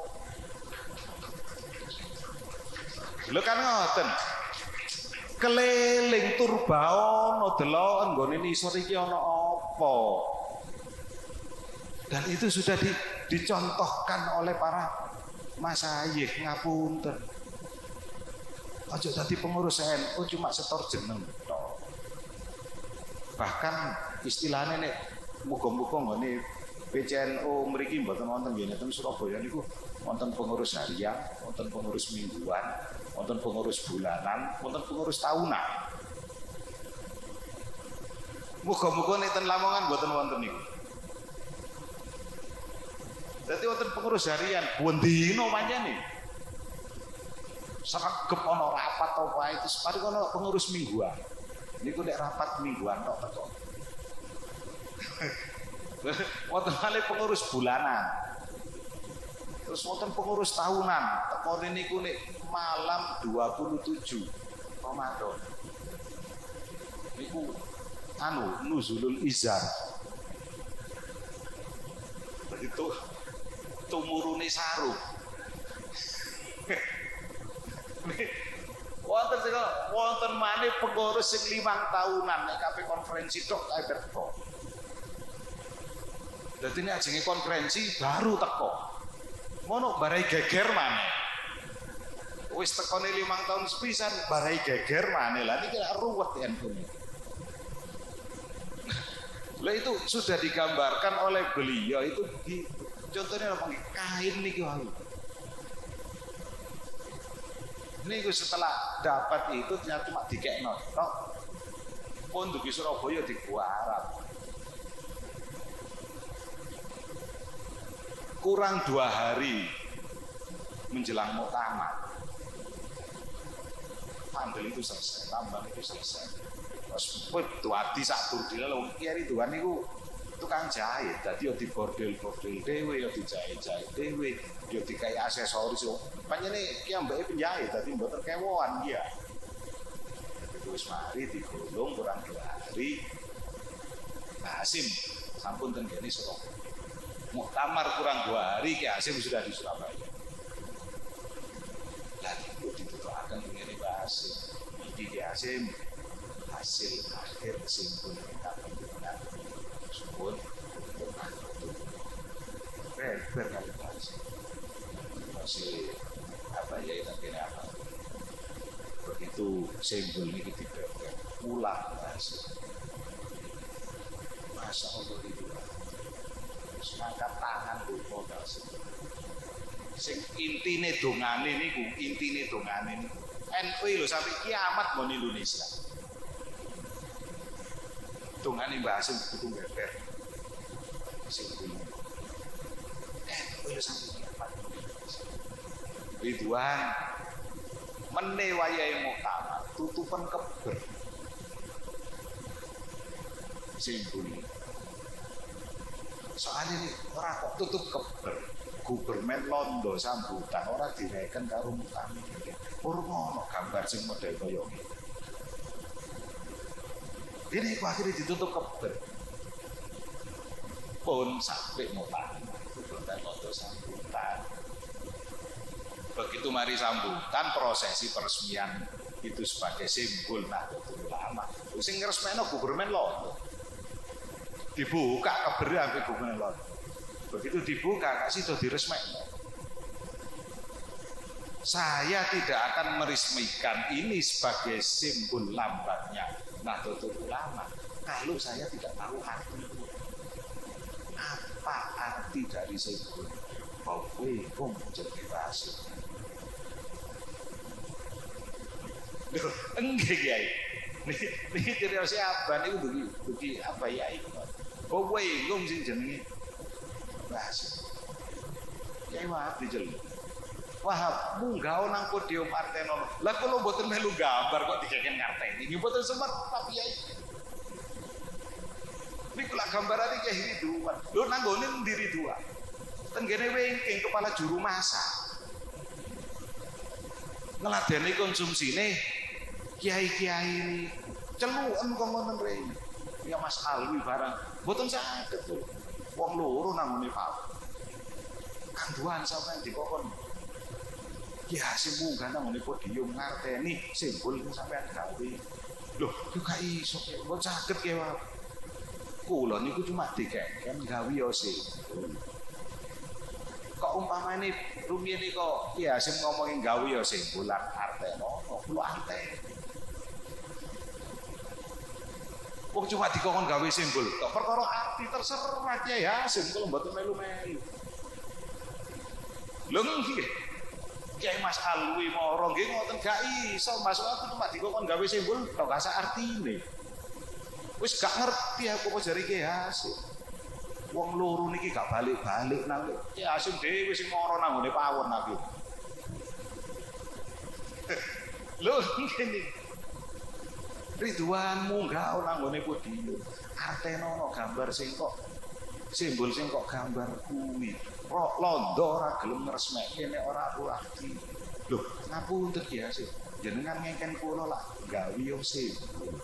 Lho kan ngoten. Keliling turbaono deloken nggone nisor iki ana apa. Dan itu sudah dicontohkan oleh para masayikh ngapunten. Ojo dadi pengurus NU cuma setor jeneng tok. Bahkan istilahnya nek muga-muga nggone PCNU mriki mboten wonten nggih teng Surabaya niku wonten pengurus harian, wonten pengurus mingguan, wonten pengurus bulanan, wonten pengurus tahunan. Muga-muga nek ten Lamongan mboten wonten niku. Dadi wonten pengurus harian, bendino pancene. Sregep ana rapat apa itu separi ana pengurus mingguan. Niku nek rapat mingguan tok teko. Wonten malih pengurus bulanan. Terus wonten pengurus tahunan. Teko niku nek malam 27 Ramadan. Niku anu nuzulul izar. Itu tumurune sarung. Wonten maneh pengurus sing 5 tahunan nek kabeh konferensi tok kae teko. Dadi nek ajenge konferensi baru teko. Ngono barai geger maneh. Wis tekone 5 tahun sepisan barai geger maneh. Lah niki lak ruwet NU. Lah itu sudah digambarkan oleh beliau itu di contohnya apa kain niki wae. Niku setelah dapat itu ternyata cuma dikekno tok. Pun dugi Surabaya diguarap. Kurang 2 hari menjelang muktamar. Pandel itu selesai, tambang itu selesai. Terus tuati sak burdil lho kiai Tuhan niku tukang jahit. Dadi yo di bordel-bordel dhewe, yo dijahit-jahit dhewe, yo dikai aksesoris. Panjene ki ambeke penjahit dadi mboten kewoan dia. Terus mari digulung kurang 2 hari Hasim sampun ten kene Surabaya. Muktamar kurang 2 hari Ki Hasim sudah di Surabaya. Lagi ditutupaken ngene Pak Hasim. Iki Ki Hasim hasil akhir simpul kita penjualan sumpun ber kali Pak Hasim. Masih apa ya itu kene apa? Begitu simpul ini dibeber ulang Pak Hasim. Masya Allah itu angkat tangan lupa kasih. Sing intine dongane niku, NU lho sampai kiamat mon Indonesia. Dongane Mbah Hasim kudu beber. Sing NU lho sampai kiamat. Ridwan mene wayahe muktamar tutupan keber. Simbol. Soalnya ini orang kok tutup keber. Gubermen Londo sambutan orang direken karo muktamar. Ora ngono gambar sing model kaya ngene. Ini kok akhirnya ditutup keber. Pun sampai muktamar. Gubermen Londo sambutan. Begitu mari sambutan prosesi peresmian itu sebagai simbol Nahdlatul Ulama. Sing ngresmekno Gubermen Londo. Dibuka keber ambek Gubermen Londo. Begitu dibuka kasih itu diresmekno. Saya tidak akan meresmikan ini sebagai simbol lambatnya Nahdlatul Ulama kalau saya tidak tahu arti. Apa arti dari simbol? Baukum jadi rasul. Enggak Kiai. Niki cerita siapa niku dugi apa ya iku. Baukum sing jenenge rasul. Kiai Wahab dijeluk. Wahab munggah nang podium Arteno. Lah kula mboten melu gambar kok dikeken ngarteni. Nggih mboten sempat Pak Kiai. Niku lak gambarane Kiai Ridwan. Lho nang gone ndi Ridwan? Tenggene wingking kepala juru masak. Ngeladeni konsumsine kiai-kiai ini celuken kok ngoten rene. Ya Mas Alwi barang mboten saged lho. Wong loro nang ngene Pak. Kanduan sampeyan dikokon. Ki Hasim munggah nang ngene podium ngarteni simbol sing sampeyan gawe. Lho, yo gak iso kok mboten saged ke wae. Kula niku cuma dikeken gawe yo simbol. Kok umpamane rumiyin kok Ki Hasim ngomongin gawe ya simbol Arteno, kula anteni. Wong cuma dikongkon gawe simbol, kok perkara arti terserah Ki Hasim kula mboten melu-melu. Lho nggih. Kiai Mas Alwi moro nggih ngoten gak iso, masuk aku cuma dikongkon gawe simbol tok gak sak artine. Wis gak ngerti aku apa jare Ki Hasim. Wong loro niki gak balik-balik nang Ki Hasim dhewe sing mara nang ngene pawon aku. Lho ngene. Ridwan munggah nang ngene podium. Arteno ono gambar sing kok simbol sing kok gambar kuwi. Rok Londo ora gelem ngresmekke nek ora arti. Lho, ngapunten Ki Hasim. Jenengan ngeken kula lak gawe yo simbol.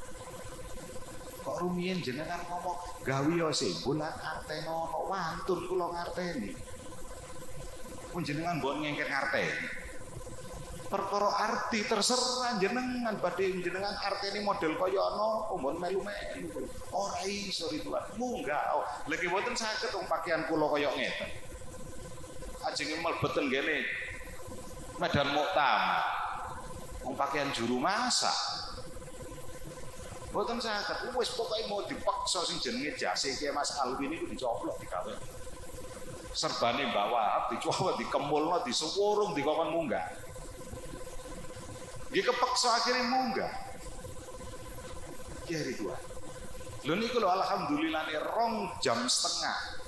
Kok rumiyin jenengan ngomong gawe yo simbol Arteno ono wantun kula ngarteni. Pun jenengan mbok ngengker ngarteni. Perkara arti terserah jenengan badhe jenengan arteni model kaya ana mbon melu-melu. Ora iso Ridwan. Munggah. Lagi mboten saged wong pakaian kula kaya ngeten. Ajenge mlebeten ngene Medan Muktamar. Wong pakaian juru masak. Mboten saged. Wis pokoke mau dipaksa sing jenenge jase Kiai Mas Alwi niku dicoplok digawe. Serbane Mbak Wahab dicoplok dikemulno disuwurung dikokon munggah. Nggih kepeksa akhirnya munggah. Kiai Ridwan. Lho niku lho alhamdulillah 2 jam setengah.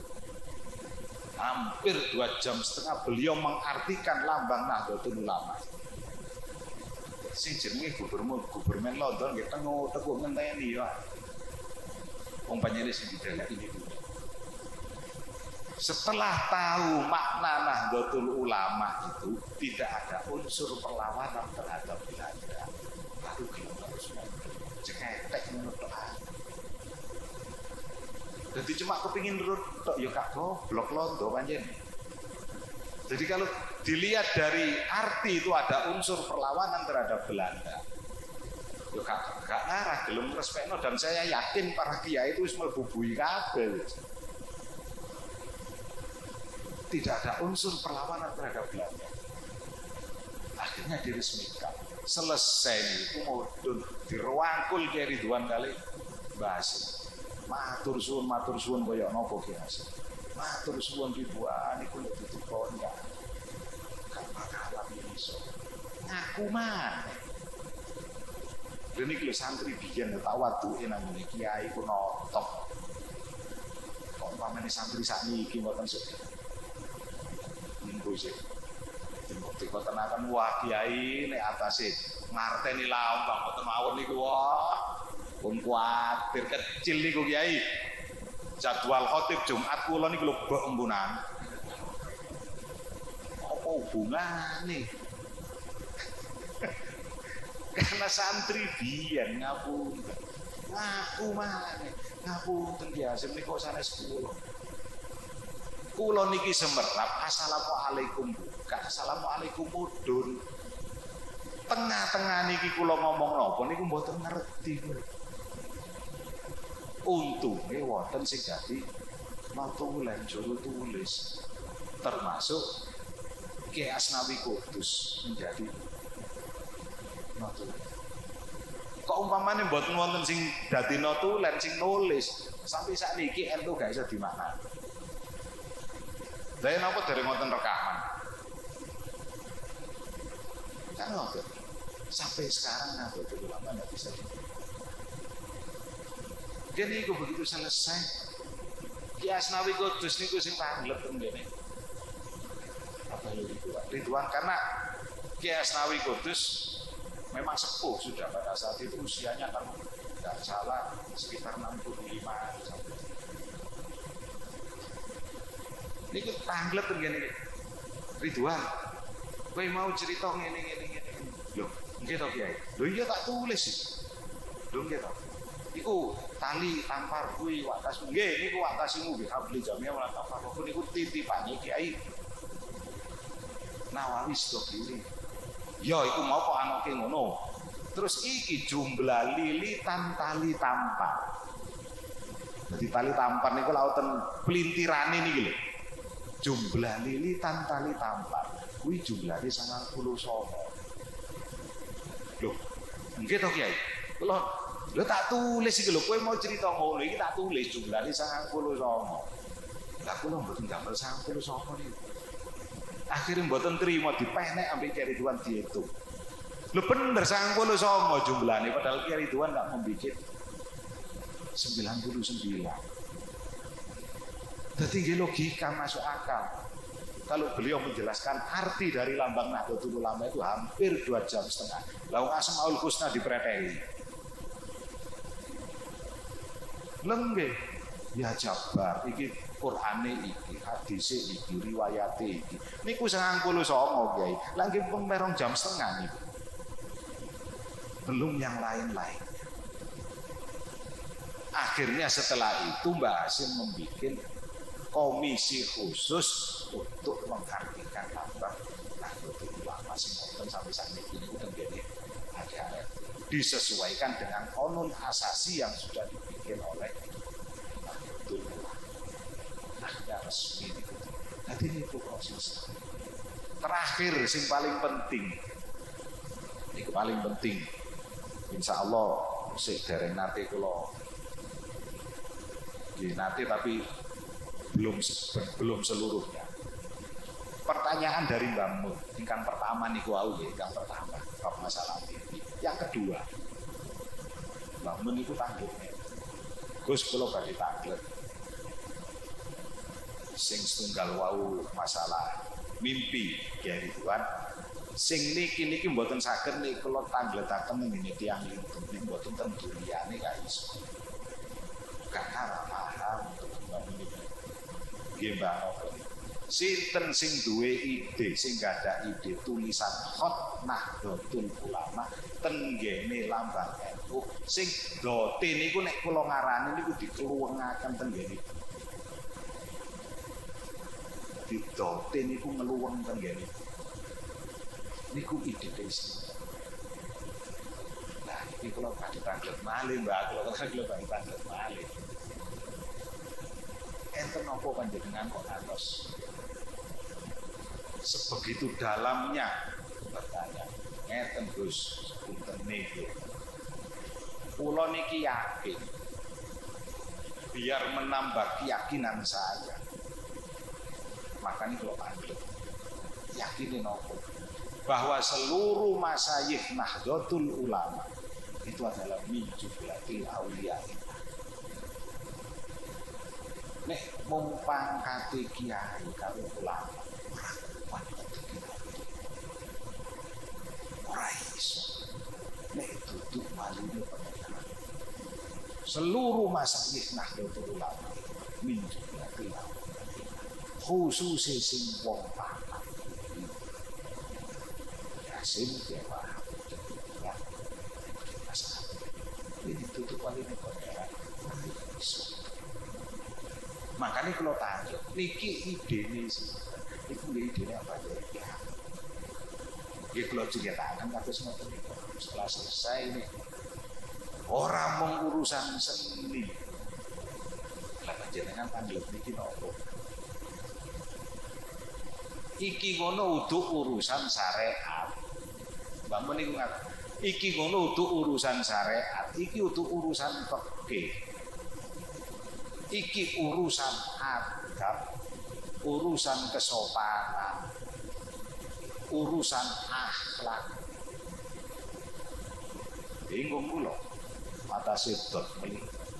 Hampir 2 jam setengah beliau mengartikan lambang Nahdlatul Ulama. Sing jenenge Gubermen London nggih tengok ngenteni ya. Wong panjenengan sing didalaki niku. Setelah tahu makna Nahdlatul Ulama itu tidak ada unsur perlawanan terhadap Belanda. Lalu kita harus ceketek ngono tok. Jadi cuma kepingin nurut tok ya gak goblok londo pancen. Jadi kalau dilihat dari arti itu ada unsur perlawanan terhadap Belanda. Ya gak arah gelem respectno, dan saya yakin para kiai itu wis mlebubui kabeh. Tidak ada unsur perlawanan terhadap Belanda. Akhirnya diresmikan. Selesai itu mudun dirangkul Kiai Ridwan kali bahas. Matur suwun kaya napa Ki Hasim. Matur suwun Ridwan iku lek ditukon ya. Gak bakalan iso. Ngaku maneh. Dene iki lho santri biyen tak waduke nang ngene kiai ku notok. Kok pamane santri sakniki mboten sik. Minggu sih. Ketika tenakan wah kiai nek atase ngarteni lambang mboten mawon niku wah pun kuwatir kecil niku kiai. Jadwal khotib Jumat kula niku lho bok embunan. Apa hubungane? Karena santri biyen ngapunten. Ngaku maneh. Ngapunten Ki Hasim niku sanes kula. Kula niki semerap assalamualaikum buka, assalamualaikum mudun. Tengah-tengah niki kula ngomong napa niku mboten ngerti kula. Untunge wonten sing dadi matulen juru tulis. Termasuk Ki Asnawi Kudus menjadi matulen. Kok umpamane mboten wonten sing dadi notulen sing nulis, sampai sakniki ento gak iso dimaknani. Lah napa dereng wonten rekaman? Kan ngoten. Sampai sekarang Nahdlatul Ulama enggak bisa. Jadi itu begitu selesai, Ki Asnawi Kudus niku sing panglep ngene. Apa Ridwan karena Ki Asnawi Kudus memang sepuh sudah pada saat itu usianya kan tidak salah sekitar 65 sampai. Niki tangglet ngene iki. Ridwan, kowe mau cerita ngene. Lho, nggih to Kiai. Lho iya tak tulis iki. Lho nggih to. Iku tali tampar kuwi watas. Nggih, niku watasimu nggih habli jamiah wala tampar. Niku titipane Kiai Nawawi Stokiri. Ya iku mau kok anoke ngono. Terus iki jumlah lilitan tali tampar. Jadi tali tampar niku lauten pelintirane niki lho. Jumlah lilitan tali tampar kuwi jumlahe 99. Loh, nggih to Kiai. Kula lho tak tulis iki lho, kowe mau cerita ngono iki tak tulis jumlahe 99. Lah kula mboten damel 99 niku. Akhirnya mboten trima dipenek ambek Kiai Ridwan diitung. Lho bener 99 jumlahnya padahal Kiai Ridwan enggak membikin 99. Jadi logika masuk akal. Kalau beliau menjelaskan arti dari lambang Nahdlatul Ulama itu hampir 2,5 jam. Lalu Asmaul Husna dipreteli. Lengge, ya Jabar, iki Qur'ane iki, hadise iki, riwayate iki. Niku 99 Kiai. Lagi pemerong 1,5 jam niku. Belum yang lain-lain. Akhirnya setelah itu Mbah Hasim membuat komisi khusus untuk mengartikan lambang Nahdlatul Ulama sing wonten sampai saat ini udah jadi ada disesuaikan dengan konun asasi yang sudah dibikin oleh Nahdlatul Ulama. Nah, resmi itu. Jadi itu proses. Terakhir sing paling penting. Ini paling penting. Insya Allah sik dereng nate kula. Nate tapi belum seluruhnya. Pertanyaan dari Mbak Mun, ingkang pertama niku wau nggih, ingkang pertama bab masalah ini. Yang kedua, Mbak Mun niku tanggungnya. Gus kula badhe tanglet. Sing setunggal wau masalah mimpi Kiai Ridwan. Sing niki mboten saged nek kula tangletaken ngene tiyang lintung nek mboten ten duriyane gak iso. Gak paham Mbak Mun. Mbah Sinten sing duwe ide, sing gada ide tulisan Hot Nahdlatul Ulama tenggene lambang NU sing dote niku nek kula ngarani niku dikeluwengaken tenggene. Didote niku ngeluweng tenggene. Niku ide desi. Nah, iki kula badhe tanglet malih, Mbak. Kula badhe tanglet malih. Enten napa panjenengan kok ngantos sebegitu dalamnya bertanya, ngeten Gus, punten niki. Kula niki yakin, biar menambah keyakinan saya. Makanya kalau panggil, yakinin apa? Bahwa seluruh masyayikh Nahdlatul Ulama itu adalah min jumlatil auliya. Nek mumpang kate kiai karo ulama ora iso. Nek duduk maline pengenalan. Seluruh masyayikh Nahdlatul Ulama min jumlatil auliya. Khusus sing wong papat. Yasin Dewa. Ya. Ini duduk maline pengenalan. Iso. Makanya kalau tanya, niki ide sih, itu ide apa ya? Ya kalau ceritakan kata semua setelah selesai ini, orang mengurusan seni, lah panjenengan panggil niki nopo. Iki ngono untuk urusan syariat, bangun niku ngat. Iki ngono untuk urusan syariat, iki untuk urusan fikih. Iki urusan adab, urusan kesopanan, urusan akhlak. Bingung kula. Mata sedot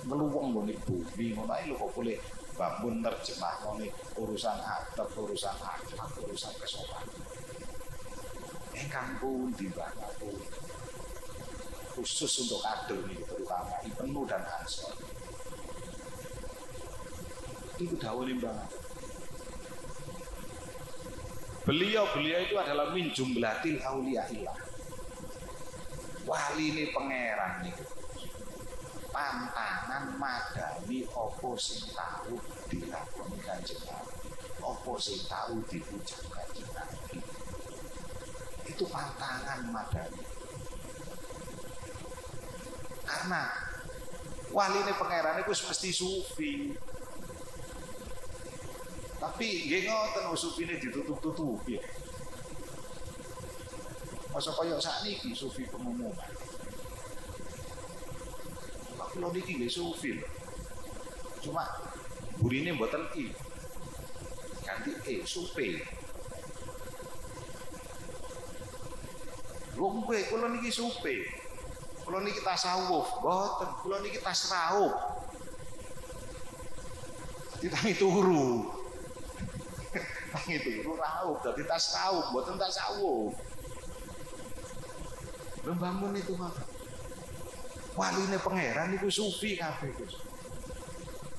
meluweng ngene bumi ngono ae lho kok boleh bangun terjemah ngene urusan adab, urusan akhlak, urusan kesopanan. Engkang pundi bangun. Khusus untuk kader ini terutama Ibnu dan Ansor. Itu dawuh banget. Beliau itu adalah min jumlatil auliyaillah. Wali ini pangeran niku. Pantangan madani apa sing tahu dilakoni Kanjeng Nabi. Apa sing tahu diucap Kanjeng Nabi. Itu pantangan madani. Karena wali ini pangeran itu mesti sufi. Tapi nggih ngoten sufine ditutup-tutupi. Masa kaya sakniki sufi pengumuman. Kula niki nggih sufi lho. Cuma burine mboten I. Ganti sufi. Wong kowe kula niki sufi. Kula niki tasawuf, mboten. Kula niki tasrawuf. Ditangi turu. Itu raup, jadi tasawuf, buatan tasawuf. Membangun itu maka. Wali ini pangeran itu sufi kabeh Gus.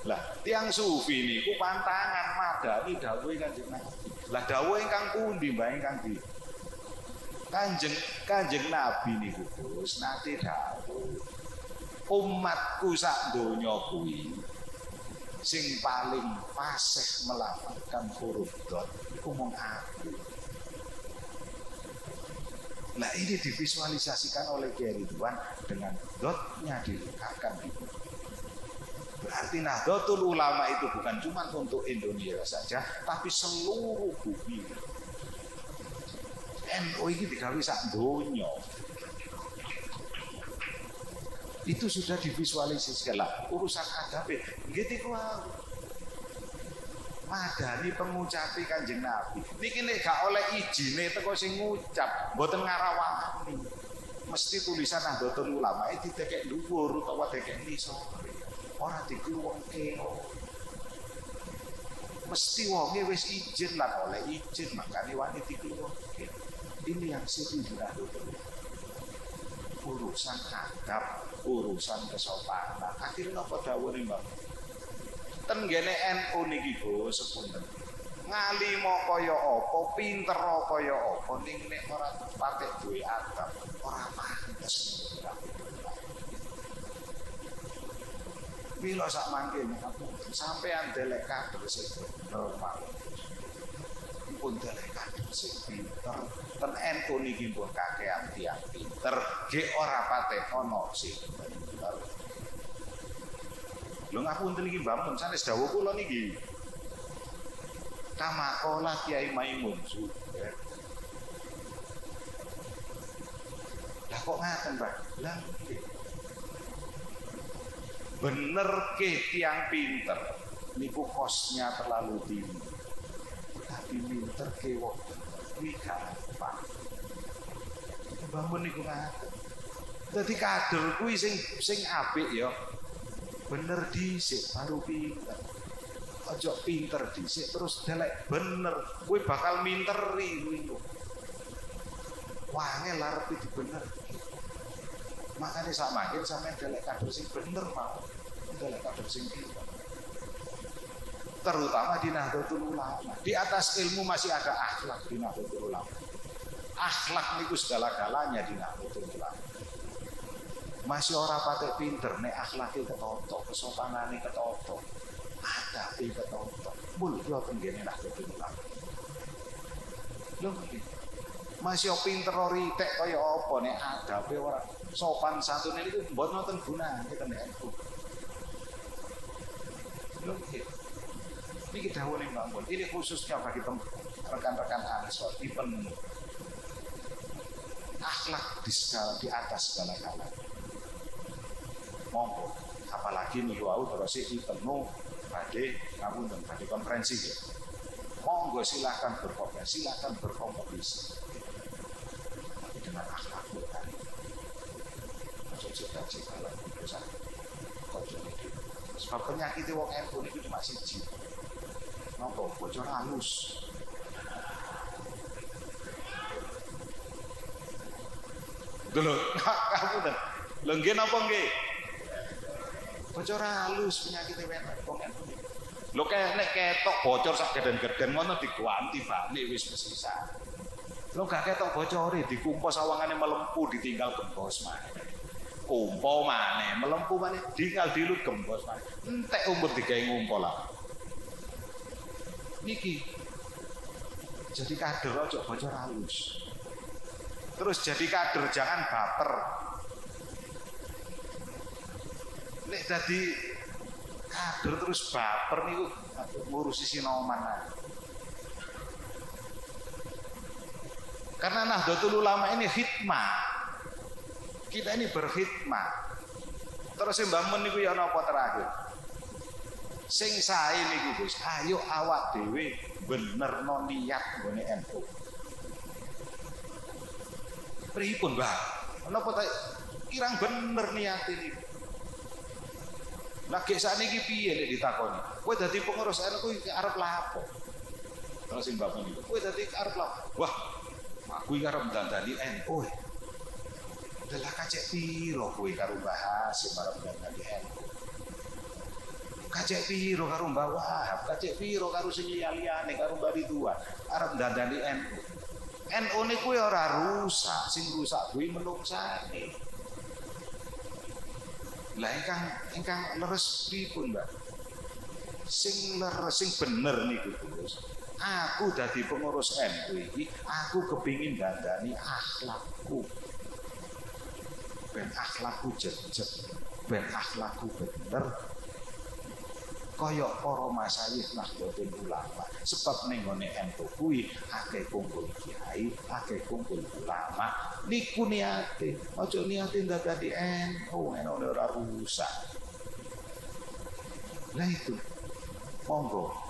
Lah, tiang sufi niku pantangan madani dawuhe Kanjeng Nabi. Lah dawuh ingkang pundi mbah ingkang di Kanjeng Nabi niku Gus nate dawuh. Umatku sak donya kuwi sing paling fasih melafalkan huruf dot itu mung aku. Nah ini divisualisasikan oleh Kiai Ridwan dengan dotnya dilekatkan di buku. Berarti Nahdlatul Ulama itu bukan cuma untuk Indonesia saja, tapi seluruh bumi. NU ini digawe sak donya. Itu sudah divisualisasikan lah urusan adab gitu wae. Madani pengucapi Kanjeng Nabi niki nek gak oleh izine teko sing ngucap mboten ngarawani mesti tulisan Nahdlatul Ulama iki dikek dhuwur utawa dikek ngisor ora dikeluwengke mesti wonge wis izin lan oleh izin makane wani dikeluwengke. Ini yang sering Nahdlatul Ulama. Urusan adab, urusan kesopanan. Akhirnya apa dawuhe Mbak? Ten ngene NU niki Gus sepunten. ngalimo kaya apa, pinter kaya apa, ning nek ora patek duwe adab, ora pantes Mila sak mangke aku sampean delek kader sing normal. Pun delek kader sing pinter. Ten NU niki pun kakean tiyang pinter, nggih ora patek ana sing pinter. Lho ngapunten iki Mbah sanes dawuh kula niki. Kamakola Kiai Maimun sudah. Lah kok ngaten, Pak? Lah bener ke tiang pinter niku kosnya terlalu tinggi. Tapi pinter ke wong kuwi gampang. Bangun niku ngaten. Dadi kader kuwi sing apik ya. Bener dhisik baru pinter. Aja pinter dhisik terus delek bener, kowe bakal minteri kuwi. Wangel arep dibener. Makane sak mangkin sampeyan delek kader sing bener mau, delek kader sing pinter. Terutama di Nahdlatul Ulama. Di atas ilmu masih ada akhlak di Nahdlatul Ulama. Akhlak niku segala-galanya di Nahdlatul Ulama. Masih ora patek pinter nek akhlake ketoto, kesopanane ketoto. Ada ketoto. Mul yo tenggene Nahdlatul Ulama. Lho masih pinter ori tek kaya apa nek adabe ora sopan santune niku mboten wonten gunane ten NU. Lho niki dawuhe Mbak Mun. Ini khususnya bagi rekan-rekan Ansor dipenuhi. Akhlak di atas segala-galanya. Monggo, apalagi niku wau terus dipenuhi badhe ngapunten badhe konferensi ya. Monggo silakan berkompetisi. Tapi dengan akhlak tadi. Ojo cita-cita lan dosa. Ojo iki. Sebab penyakit wong NU niku cuma siji. Napa bocor halus. Dulu, kamu dah. Lenggen apa nggih? Bocor halus penyakit wong NU. Lho nek ketok bocor sak geden-geden ngono dikuanti balik wis sisa. Lho gak ketok bocore dikumpo sawangane melempu ditinggal gembos maneh. Kumpo maneh, melempu maneh tinggal dilut gembos maneh. Entek umur digawe ngumpo lah. Niki. Jadi kader ojo bocor halus. Terus jadi kader jangan baper. Nek dadi kader terus baper niku ngurusi sinoman ae. Karena Nahdlatul Ulama ini khidmah. Kita ini berkhidmah. Terus Mbah Mun niku ya napa terakhir? Sing sae niku Gus, ayo awak dhewe benerno niat nggone NU. Pripun, Mbah? Napa ta kirang bener niat iki? Lagi sakniki piye nek ditakoni? Kowe dadi pengurus NU kuwi arep lapo? Terus Mbah Mun niku, kowe dadi arep lapo? Wah, aku iki arep ndandani NU. Dalah kacek piro kowe karo Mbah Hasim arep ndandani NU? Kacek piro karo Mbah Wahab, kacek piro karo sing liyane karo Mbah Ridwan arep ndandani NU. NU niku ora rusak, sing rusak kuwi menungsane. Lah ingkang leres pripun, Mbak? Sing leres sing bener niku Gus. Aku dadi pengurus NU iki, aku kepingin dandani akhlakku. Ben akhlakku jejeg, ben akhlakku bener. Kaya para masyayikh Nahdlatul Ulama. Sebab ning ngene NU kuwi akeh kumpul kiai, akeh kumpul ulama. Niku niate, aja niate ndadani NU ora rusak. Lah itu. Monggo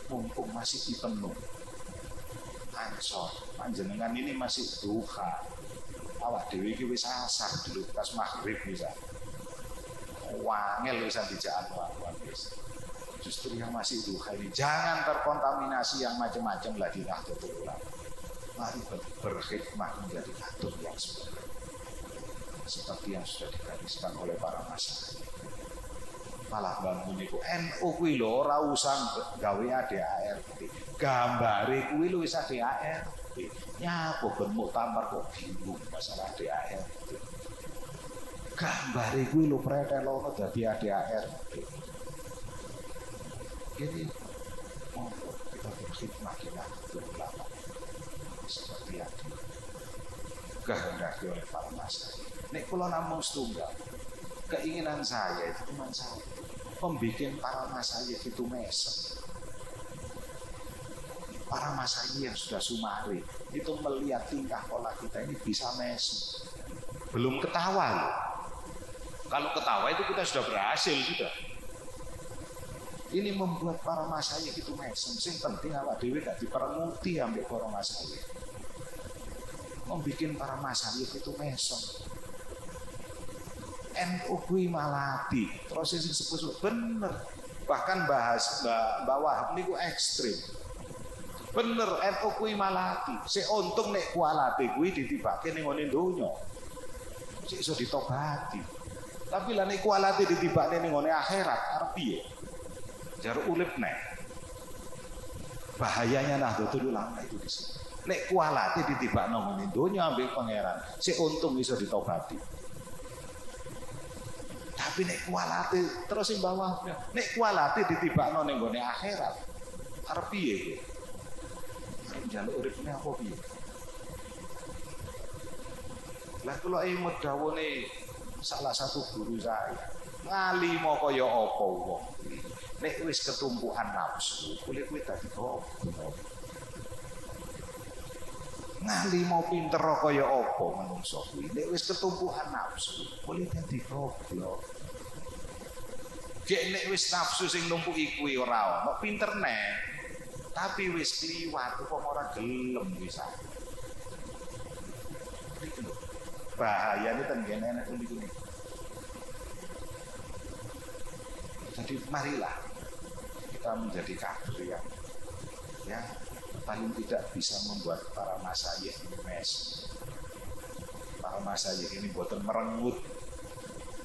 mumpung masih dipenuh. Ansor, panjenengan ini masih duha. Awak dhewe iki wis asar dulu pas maghrib bisa. Wangel wisan dijak anu wis. Justru yang masih duha ini jangan terkontaminasi yang macam-macam lah di Nahdlatul Ulama. Mari berkhidmah menjadi kader yang sebenarnya seperti yang sudah digariskan oleh para masyayikh. malah bangun niku NU kuwi lho ora usah gawe ADART. Gambare kuwi lho wis ADART. Nyapa ben muktamar kok bingung masalah ADART. Gambare kuwi lho pretelono dadi ADART. Jadi kita berkhidmat di Nahdlatul Ulama seperti yang dikehendaki oleh para masyayikh. Nek kula namung setunggal, keinginan saya itu cuma satu, membikin para masyayikh itu mesem. Para masyayikh yang sudah sumari itu melihat tingkah pola kita ini bisa mesem. Belum ketawa loh. Kalau ketawa itu kita sudah berhasil sudah. Ini membuat para masyayikh itu mesem. Sing penting awak dhewe gak diperenguti ambek para masyayikh. Membikin para masyayikh itu mesem. NU kuwi malati, terus sing sepuh bener. Bahkan bahas Mbak Wahab niku ekstrim. Bener NU kuwi malati. Sik untung nek kualate kuwi ditibake ning ngene donya. Sik iso ditobati. Tapi lah nek kualate ditibake ning ngene akhirat arep piye? Jar urip nek. Bahayanya Nahdlatul Ulama itu di sini. Nek kualate ditibakno ngene donya ambek pangeran, sik untung iso ditobati. Tapi nek kualate terus sing bawah, nek kualate ditibakno ning gone akhirat, arep piye kowe? Arep njaluk uripne apa piye? Lah kula imut dawuhe salah satu guru saya, ngalimo kaya apa wong iki. Nek wis ketumpukan nafsu, kuwi dadi goblok. Ngalimo pinter kaya apa manungsa kuwi. Nek wis ketumpukan nafsu, kuwi dadi goblok. Gek nek wis nafsu sing numpuki kuwi ora ono, pinter nek. Tapi wis kliwat kok ora gelem wis. Bahayane tenggene nek niku. Jadi marilah kita menjadi kader yang paling tidak bisa membuat para masyayikh ini mes. Para masyayikh ini boten merengut,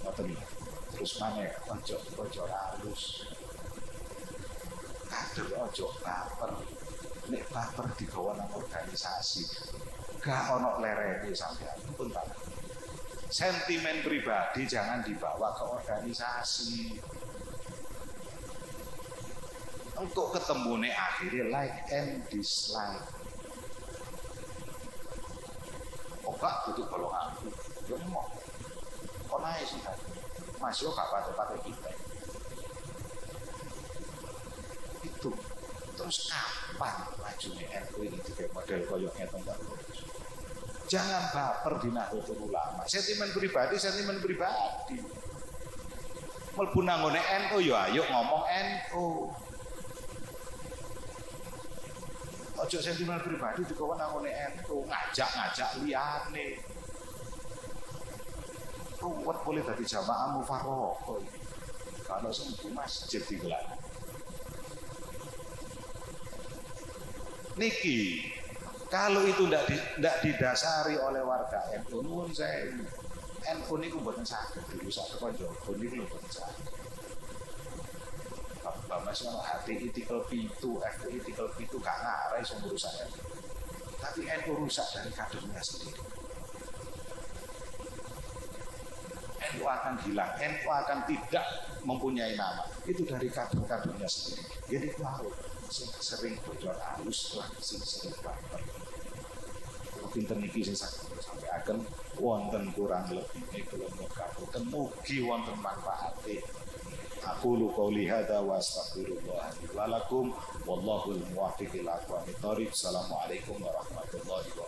boten terus mana ojo halus, kader ojo baper. Nek baper digawa nang organisasi, gak ono lerene sampean pun tak. Sentimen pribadi jangan dibawa ke organisasi. Untuk ketemu nih akhirnya like and dislike. Oh kak duduk golongan aku, yo mau, kok naik sih kan? Masih kok gak pada kita. Itu terus kapan majunya NU ini juga model koyoknya tentang lurus. Jangan baper di Nahdlatul Ulama. Sentimen pribadi. Mlebu nang ngene NU yo ayo ngomong NU. Ojo sentimen pribadi dikowen nang ngene NU, ngajak liyane. Ruwet boleh dadi jamaah mufarraqah. Kalau sembuh masjid digelar. Niki, kalau itu tidak didasari oleh warga NU, nuwun saya NU niku mboten saged dulu sak kanca niku lho mboten saged. Bapak Mas ono HTI tikel pitu, FPI tikel pitu gak ngarah iso ngrusak NU. Tapi NU rusak dari kadernya sendiri. NU akan hilang, NU akan tidak mempunyai nama. Itu dari kader-kadernya sendiri. Jadi tahu sering bocor halus lah, sering baper. Pinten niki sing sampai akan wonten kurang lebih kula mugi mugi wonten manfaate. Aku lu qauli hadza wa astaghfirullah li wa lakum wallahu al-muwaffiq ila aqwamit thoriq. Assalamualaikum warahmatullahi wabarakatuh.